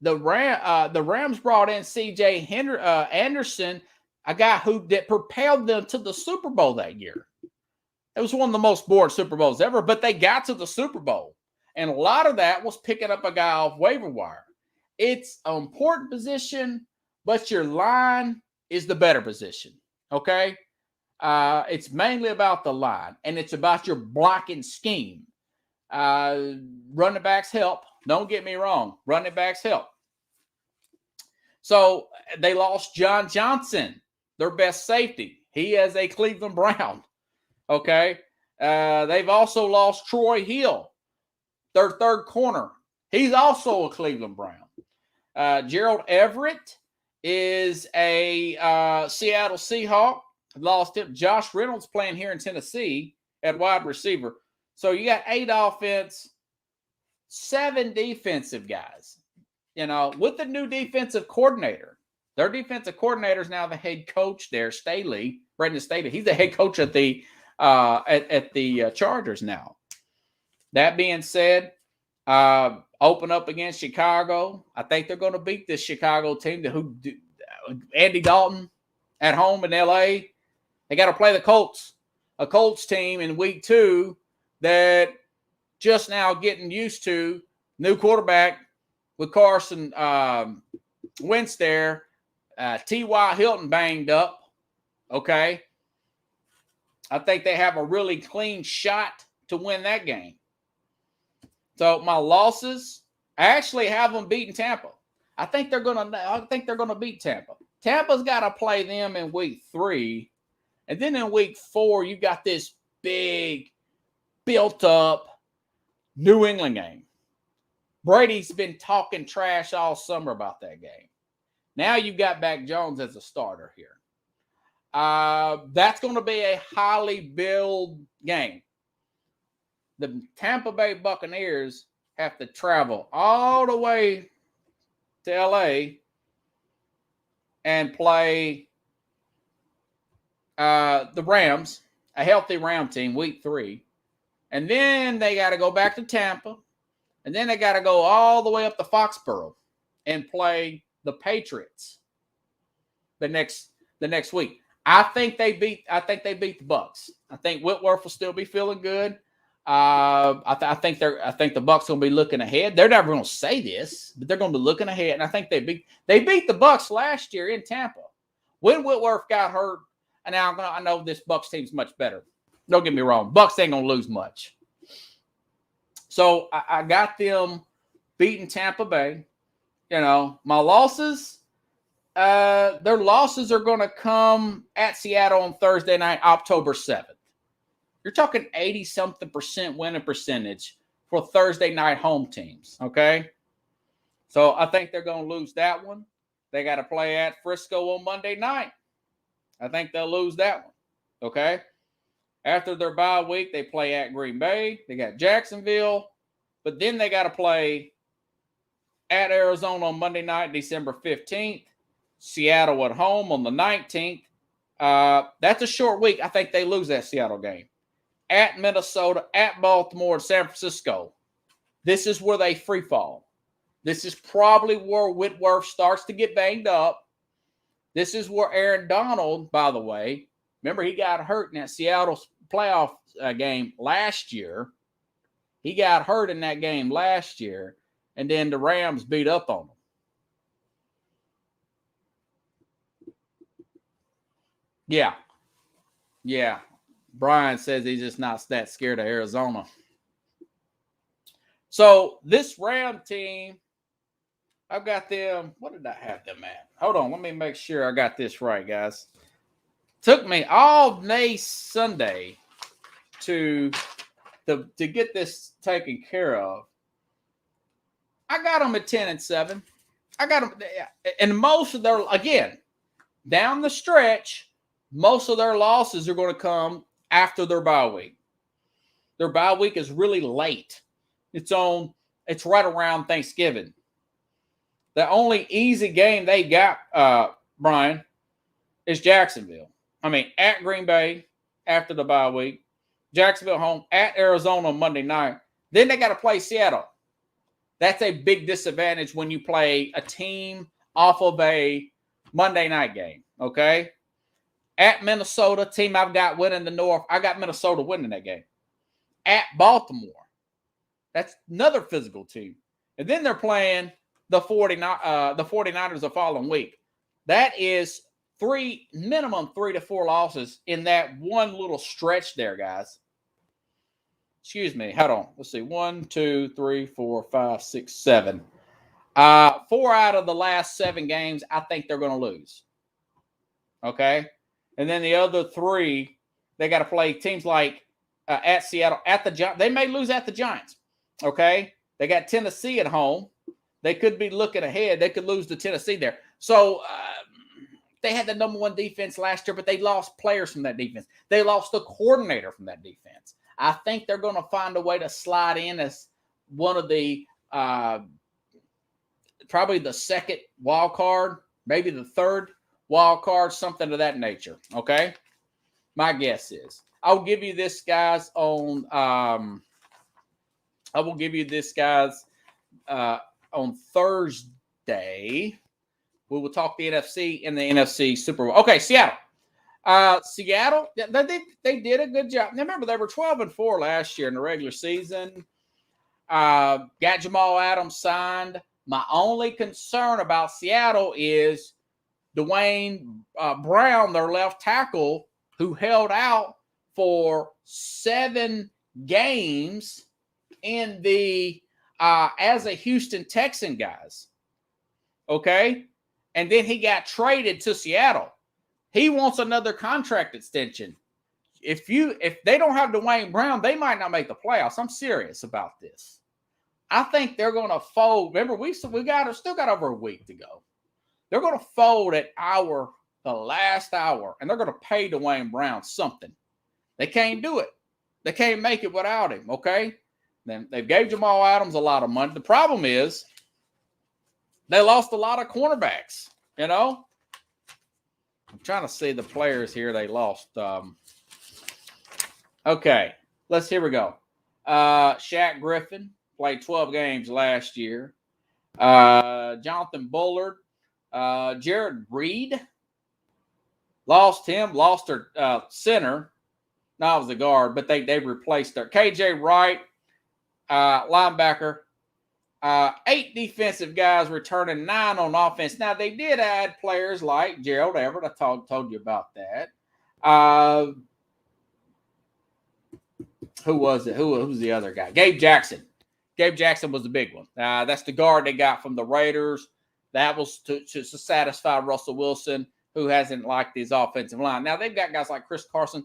Rams brought in C.J. Anderson, a guy that propelled them to the Super Bowl that year. It was one of the most boring Super Bowls ever, but they got to the Super Bowl. And a lot of that was picking up a guy off waiver wire. It's an important position, but your line is the better position. Okay. It's mainly about the line, and it's about your blocking scheme. Running backs help. Don't get me wrong. Running backs help. So they lost John Johnson, their best safety. He is a Cleveland Brown. Okay. They've also lost Troy Hill, their third corner. He's also a Cleveland Brown. Gerald Everett is a Seattle Seahawk. Lost him. Josh Reynolds playing here in Tennessee at wide receiver. So you got 8 offense, 7 defensive guys. You know, with the new defensive coordinator. Their defensive coordinator is now the head coach there, Staley, Brendan Staley. He's the head coach at the Chargers now. That being said, open up against Chicago. I think they're going to beat this Chicago team. Andy Dalton at home in L.A. They got to play the Colts, a Colts team in week 2 that just now getting used to new quarterback with Carson Wentz there. T.Y. Hilton banged up. Okay. I think they have a really clean shot to win that game. So my losses, I actually have them beating Tampa. I think they're gonna beat Tampa. Tampa's got to play them in week 3, and then in week 4 you got this big, built-up New England game. Brady's been talking trash all summer about that game. Now you've got Mac Jones as a starter here. That's going to be a highly billed game. The Tampa Bay Buccaneers have to travel all the way to L.A. and play the Rams, a healthy Ram team, week 3. And then they got to go back to Tampa. And then they got to go all the way up to Foxborough and play the Patriots the next week. I think they beat the Bucs. I think Whitworth will still be feeling good. I think the Bucs will be looking ahead. They're never going to say this, but they're going to be looking ahead. And I think they beat the Bucs last year in Tampa when Whitworth got hurt. And now I know this Bucs team's much better. Don't get me wrong. Bucs ain't going to lose much. So I got them beating Tampa Bay. You know, my losses, their losses are going to come at Seattle on Thursday night, October 7th. You're talking 80-something% winning percentage for Thursday night home teams, okay? So I think they're going to lose that one. They got to play at Frisco on Monday night. I think they'll lose that one, okay? After their bye week, they play at Green Bay. They got Jacksonville. But then they got to play at Arizona on Monday night, December 15th. Seattle at home on the 19th. That's a short week. I think they lose that Seattle game. At Minnesota, at Baltimore, and San Francisco. This is where they free fall. This is probably where Whitworth starts to get banged up. This is where Aaron Donald, by the way, remember he got hurt in that Seattle playoff game last year. He got hurt in that game last year, and then the Rams beat up on him. Yeah. Brian says he's just not that scared of Arizona. So this Ram team, I've got them. What did I have them at? Hold on. Let me make sure I got this right, guys. Took me all day Sunday to get this taken care of. I got them at 10-7. I got them, and most of their, again, down the stretch, most of their losses are going to come after their bye week. Their bye week is really late. It's right around Thanksgiving. The only easy game they got, Brian, is Jacksonville. I mean, at Green Bay after the bye week, Jacksonville home, at Arizona on Monday night. Then they got to play Seattle. That's a big disadvantage when you play a team off of a Monday night game, okay? At Minnesota, team I've got winning the North. I got Minnesota winning that game. At Baltimore. That's another physical team. And then they're playing the 49ers the following week. That is minimum 3 to 4 losses in that one little stretch there, guys. Excuse me. Hold on. Let's see. 1, 2, 3, 4, 5, 6, 7. 4 out of the last 7 games, I think they're going to lose. Okay? And then the other 3, they got to play teams like at Seattle, at the Giants. They may lose at the Giants. Okay? They got Tennessee at home. They could be looking ahead. They could lose to Tennessee there. So they had the number 1 defense last year, but they lost players from that defense. They lost the coordinator from that defense. I think they're going to find a way to slide in as one of the probably the second wild card, maybe the third wild card, something of that nature. Okay, my guess is I'll give you this, guys. On on Thursday. We will talk the NFC and the NFC Super Bowl. Okay, Seattle. Seattle, they did a good job. Now, remember, they were 12-4 last year in the regular season. Got Jamal Adams signed. My only concern about Seattle is Dwayne Brown, their left tackle, who held out for 7 games in the as a Houston Texan, guys. Okay? And then he got traded to Seattle. He wants another contract extension. If they don't have Dwayne Brown, they might not make the playoffs. I'm serious about this. I think they're going to fold. Remember, we still got over a week to go. They're going to fold at the last hour, and they're going to pay Dwayne Brown something. They can't do it. They can't make it without him. Okay. Then they gave Jamal Adams a lot of money. The problem is they lost a lot of cornerbacks. You know. I'm trying to see the players here they lost. Okay, here we go. Shaq Griffin played 12 games last year. Jonathan Bullard. Jared Reed. Lost their center. No, it was the guard, but they replaced their KJ Wright, linebacker. 8 defensive guys returning, 9 on offense. Now, they did add players like Gerald Everett. I told you about that. Who was it? Who was the other guy? Gabe Jackson. Gabe Jackson was the big one. That's the guard they got from the Raiders. That was to satisfy Russell Wilson, who hasn't liked his offensive line. Now, they've got guys like Chris Carson.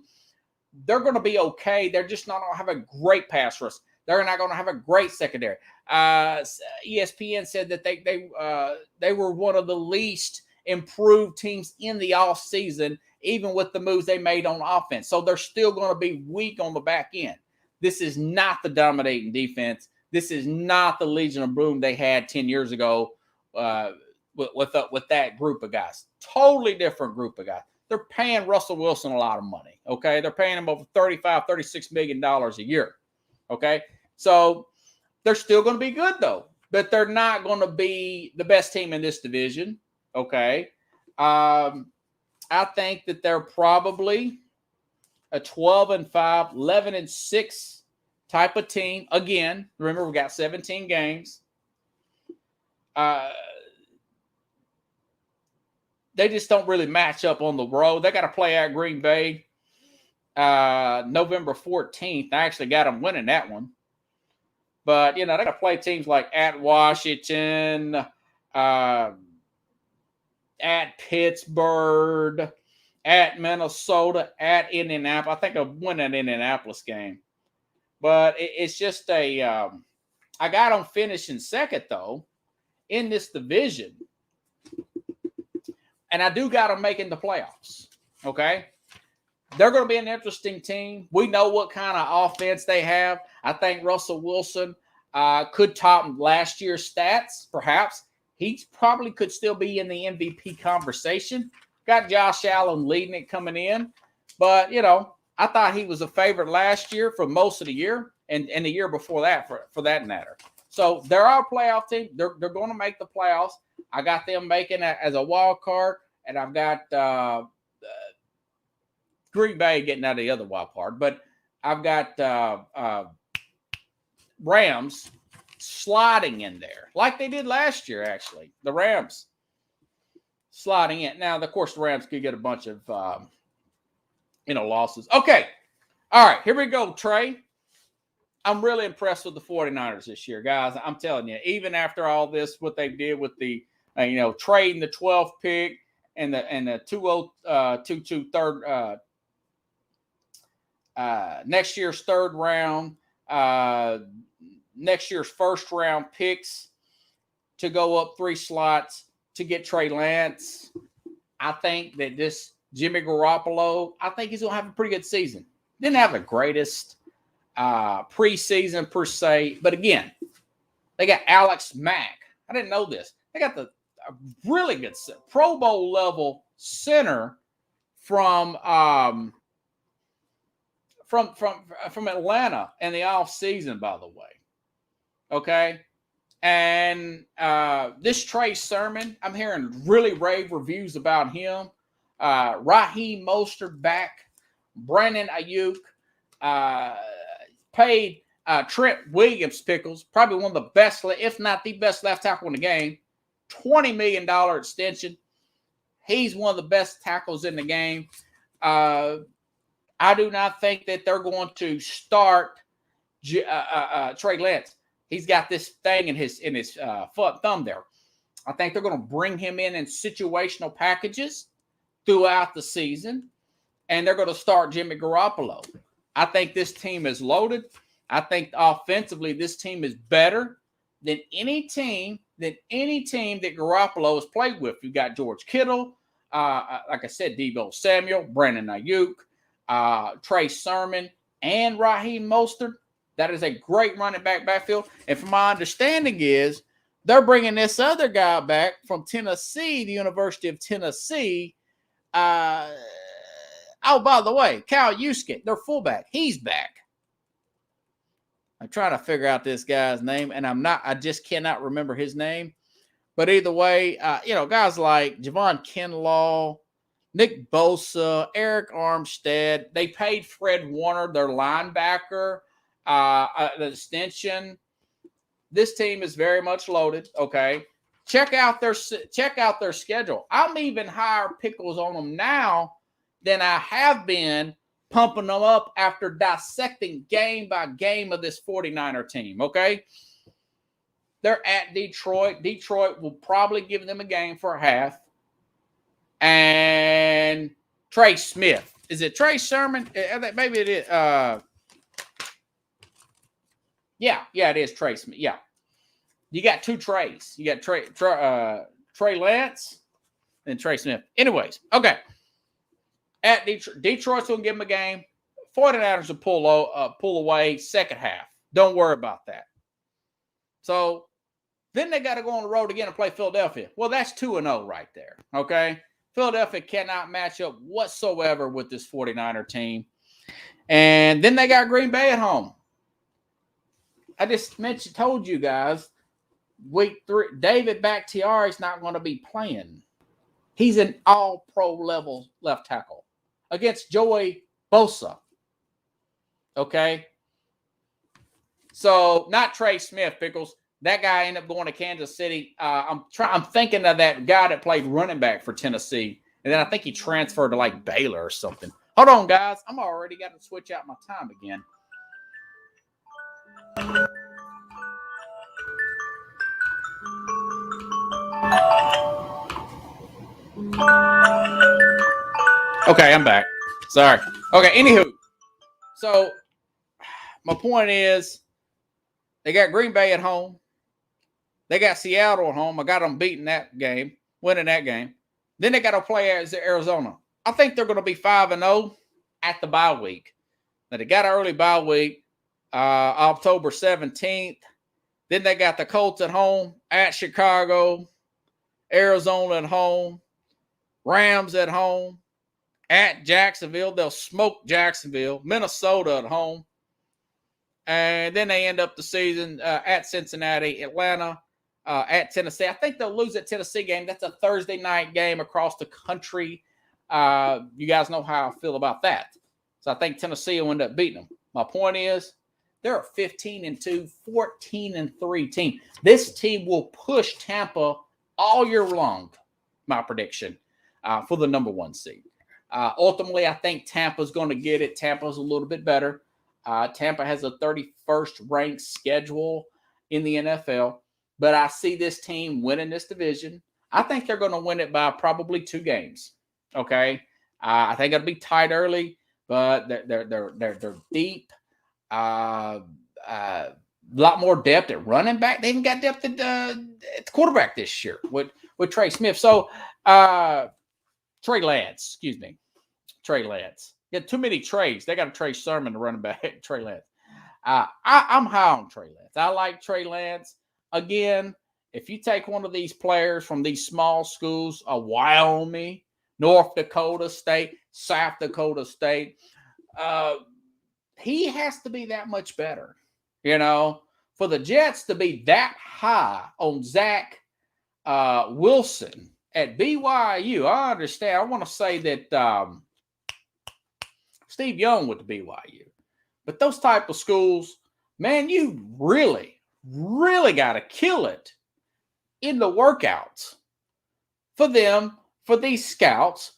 They're going to be okay. They're just not going to have a great pass rush. They're not going to have a great secondary. ESPN said that they were one of the least improved teams in the offseason, even with the moves they made on offense. So they're still going to be weak on the back end. This is not the dominating defense. This is not the Legion of Boom they had 10 years ago with that group of guys. Totally different group of guys. They're paying Russell Wilson a lot of money, okay? They're paying him over $35, $36 million a year. Okay, so they're still going to be good, though, but they're not going to be the best team in this division. Okay, I think that they're probably a 12-5, 11-6 type of team. Again, remember, we got 17 games. They just don't really match up on the road. They got to play at Green Bay. November 14th. I actually got them winning that one. But, they got to play teams like at Washington, at Pittsburgh, at Minnesota, at Indianapolis. I think I'll win that Indianapolis game. But it's just I got them finishing second, though, in this division. And I do got them making the playoffs. Okay? They're going to be an interesting team. We know what kind of offense they have. I think Russell Wilson could top last year's stats, perhaps. He probably could still be in the MVP conversation. Got Josh Allen leading it coming in. But, I thought he was a favorite last year for most of the year and the year before that, for that matter. So they're our playoff team. They're going to make the playoffs. I got them making it as a wild card, and I've got Green Bay getting out of the other wild card, but I've got Rams sliding in there like they did last year, actually. The Rams sliding in. Now, of course, the Rams could get a bunch of, losses. Okay. All right. Here we go, Trey. I'm really impressed with the 49ers this year, guys. I'm telling you, even after all this, what they did with the, trading the 12th pick and the 2022 third, next year's third round, next year's first round picks to go up 3 slots to get Trey Lance. I think that this Jimmy Garoppolo, I think he's going to have a pretty good season. Didn't have the greatest preseason per se, but again, they got Alex Mack. I didn't know this. They got a really good Pro Bowl level center from Atlanta in the off season, by the way. Okay. And this Trey Sermon, I'm hearing really rave reviews about him. Raheem Mostert back. Brandon Ayuk. Paid Trent Williams Pickles, probably one of the best, if not the best left tackle in the game. $20 million extension. He's one of the best tackles in the game. I do not think that they're going to start Trey Lance. He's got this thing in his thumb there. I think they're going to bring him in situational packages throughout the season, and they're going to start Jimmy Garoppolo. I think this team is loaded. I think offensively this team is better than any team that Garoppolo has played with. You got George Kittle, like I said, Deebo Samuel, Brandon Ayuk, Trey Sermon, and Raheem Mostert. That is a great running back backfield. And from my understanding is they're bringing this other guy back from Tennessee, the University of Tennessee. Oh, by the way, Kyle Juszczyk, their fullback, he's back. I'm trying to figure out this guy's name, and I just cannot remember his name. But either way, guys like Javon Kinlaw, Nick Bosa, Eric Armstead, they paid Fred Warner, their linebacker, the extension. This team is very much loaded. Okay, check out their schedule. I'm even higher pickles on them now than I have been pumping them up after dissecting game by game of this 49er team, okay? They're at Detroit. Detroit will probably give them a game for a half. And Trey Smith. Is it Trey Sermon? Maybe it is. Yeah, it is Trey Smith. Yeah. You got 2 Treys. You got Trey Lance and Trey Smith. Anyways, okay. At Detroit's going to give them a game. 49ers will pull away second half. Don't worry about that. So then they got to go on the road again and play Philadelphia. Well, that's 2-0 right there. Okay? Philadelphia cannot match up whatsoever with this 49er team. And then they got Green Bay at home. I just told you guys, week 3, David Bakhtiari is not going to be playing. He's an all-pro level left tackle against Joey Bosa. Okay? So, not Trey Smith, Pickles. That guy ended up going to Kansas City. I'm thinking of that guy that played running back for Tennessee. And then I think he transferred to like Baylor or something. Hold on, guys. I'm already got to switch out my time again. Okay, I'm back. Sorry. Okay, anywho. So, my point is, they got Green Bay at home. They got Seattle at home. I got them winning that game. Then they got to play Arizona. I think they're going to be 5-0 at the bye week. Now, they got an early bye week, October 17th. Then they got the Colts at home, at Chicago, Arizona at home, Rams at home, at Jacksonville. They'll smoke Jacksonville, Minnesota at home. And then they end up the season at Cincinnati, Atlanta, at Tennessee. I think they'll lose that Tennessee game. That's a Thursday night game across the country. You guys know how I feel about that. So I think Tennessee will end up beating them. My point is, They're a 15-2, 14-3 team. This team will push Tampa all year long, my prediction, for the number 1 seed. Ultimately, I think Tampa's going to get it. Tampa's a little bit better. Tampa has a 31st ranked schedule in the NFL, but I see this team winning this division. I think they're going to win it by probably 2 games. Okay, I think it'll be tight early, but they're deep. A lot more depth at running back. They even got depth at the quarterback this year with Trey Smith. So Trey Lance, excuse me, Trey Lance. Got too many Treys. They got a Trey Sermon to running back. Trey Lance. I'm high on Trey Lance. I like Trey Lance. Again, if you take one of these players from these small schools, Wyoming, North Dakota State, South Dakota State, he has to be that much better. You know, for the Jets to be that high on Zach Wilson at BYU, I understand. I want to say that Steve Young went to BYU. But those type of schools, man, you really, really got to kill it in the workouts for them, for these scouts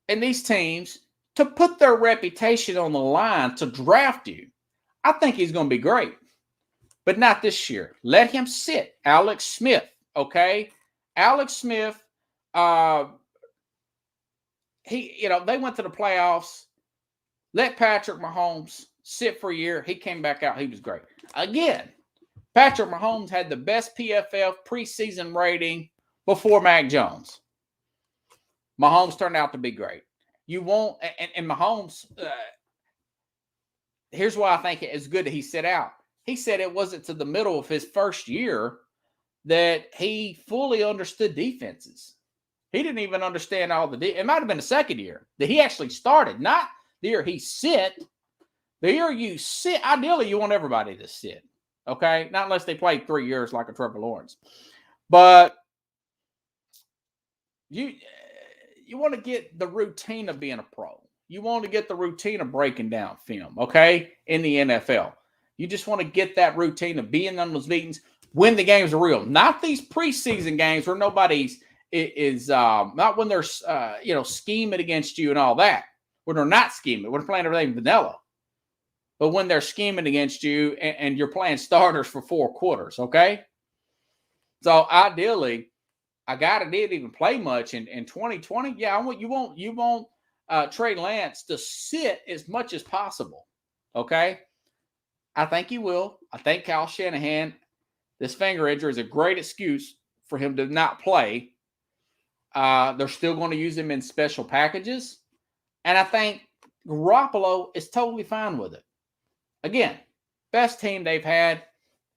and these teams to put their reputation on the line to draft you. I think he's going to be great, but not this year. Let him sit. Alex Smith, okay? Alex Smith, they went to the playoffs. Let Patrick Mahomes sit for a year. He came back out. He was great. Again, Patrick Mahomes had the best PFF preseason rating before Mac Jones. Mahomes turned out to be great. You won't, and Mahomes, here's why I think it's good that he sit out. He said it wasn't to the middle of his first year that he fully understood defenses. He didn't even understand all it might have been the second year that he actually started, not the year he sit. The year you sit, ideally you want everybody to sit, okay? Not unless they played 3 years like a Trevor Lawrence. But you want to get the routine of being a pro. You want to get the routine of breaking down film, okay, in the NFL. You just want to get that routine of being on those meetings when the games are real. Not these preseason games where nobody's is not when they're scheming against you and all that. When they're not scheming, when they're playing everything vanilla. But when they're scheming against you and you're playing starters for 4 quarters, okay? So ideally, a guy that didn't even play much in 2020, you want Trey Lance to sit as much as possible, okay? I think he will. I think Kyle Shanahan, this finger injury is a great excuse for him to not play. They're still going to use him in special packages. And I think Garoppolo is totally fine with it. Again, best team they've had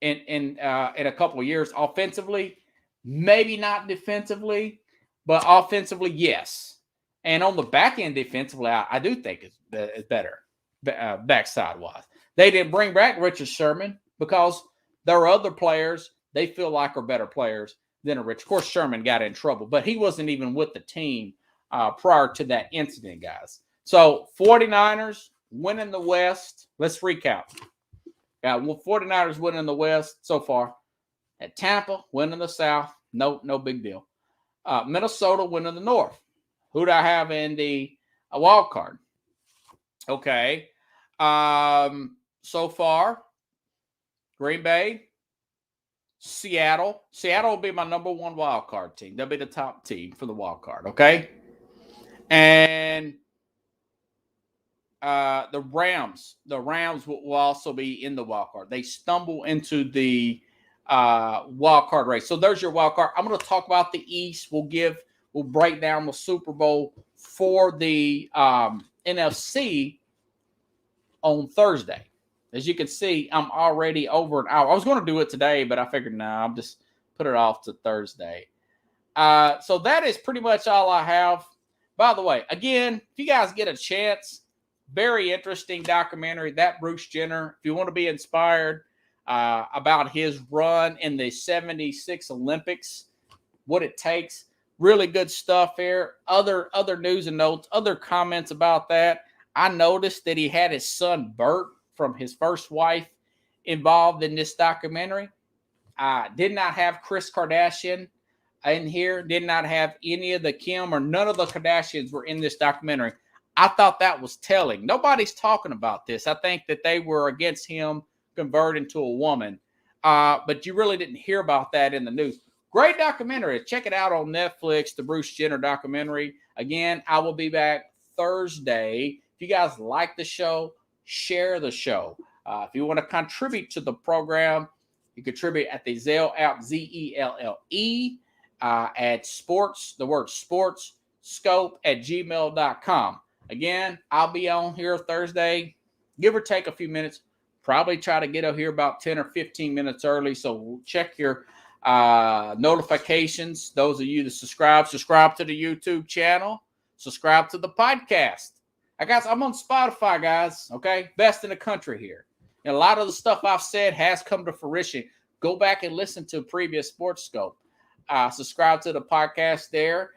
in a couple of years offensively. Maybe not defensively, but offensively, yes. And on the back end defensively, I do think it's better backside-wise. They didn't bring back Richard Sherman because there are other players they feel like are better players than a Rich. Of course, Sherman got in trouble, but he wasn't even with the team prior to that incident, guys. So 49ers winning the West. Let's recap. Got 49ers winning the West so far. At Tampa winning the South. No big deal. Minnesota winning the North. Who do I have in the wild card? Okay. So far, Green Bay, Seattle. Seattle will be my number 1 wild card team. They'll be the top team for the wild card. Okay. And the Rams will also be in the wild card. They stumble into the wild card race. So there's your wild card. I'm going to talk about the East. We'll break down the Super Bowl for the NFC on Thursday. As you can see, I'm already over an hour. I was going to do it today, but I figured, I'll just put it off to Thursday. So that is pretty much all I have. By the way, again, if you guys get a chance, very interesting documentary, That Bruce Jenner. If you want to be inspired about his run in the 76 Olympics, what it takes, really good stuff here. Other news and notes, other comments about that. I noticed that he had his son Bert from his first wife involved in this documentary. Did not have Kris Kardashian in here. Did not have any of the Kim or none of the Kardashians were in this documentary. I thought that was telling. Nobody's talking about this. I think that they were against him converting to a woman. But you really didn't hear about that in the news. Great documentary. Check it out on Netflix, the Bruce Jenner documentary. Again, I will be back Thursday. If you guys like the show, share the show. If you want to contribute to the program, you contribute at the Zelle app, Zelle, at sports, the word sports, scope at gmail.com. Again, I'll be on here Thursday, give or take a few minutes. Probably try to get out here about 10 or 15 minutes early. So check your notifications. Those of you that subscribe to the YouTube channel, subscribe to the podcast. I'm on Spotify, guys. Okay, best in the country here. And a lot of the stuff I've said has come to fruition. Go back and listen to previous Sports Scope. Subscribe to the podcast there.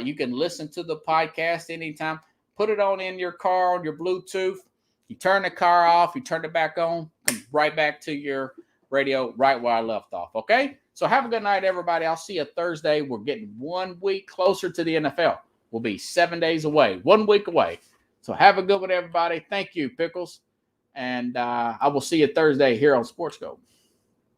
You can listen to the podcast anytime. Put it on in your car on your Bluetooth. You turn the car off. You turn it back on. Come right back to your radio right where I left off. Okay? So have a good night, everybody. I'll see you Thursday. We're getting 1 week closer to the NFL. We'll be 7 days away. 1 week away. So have a good one, everybody. Thank you, Pickles. And I will see you Thursday here on Sports Scope.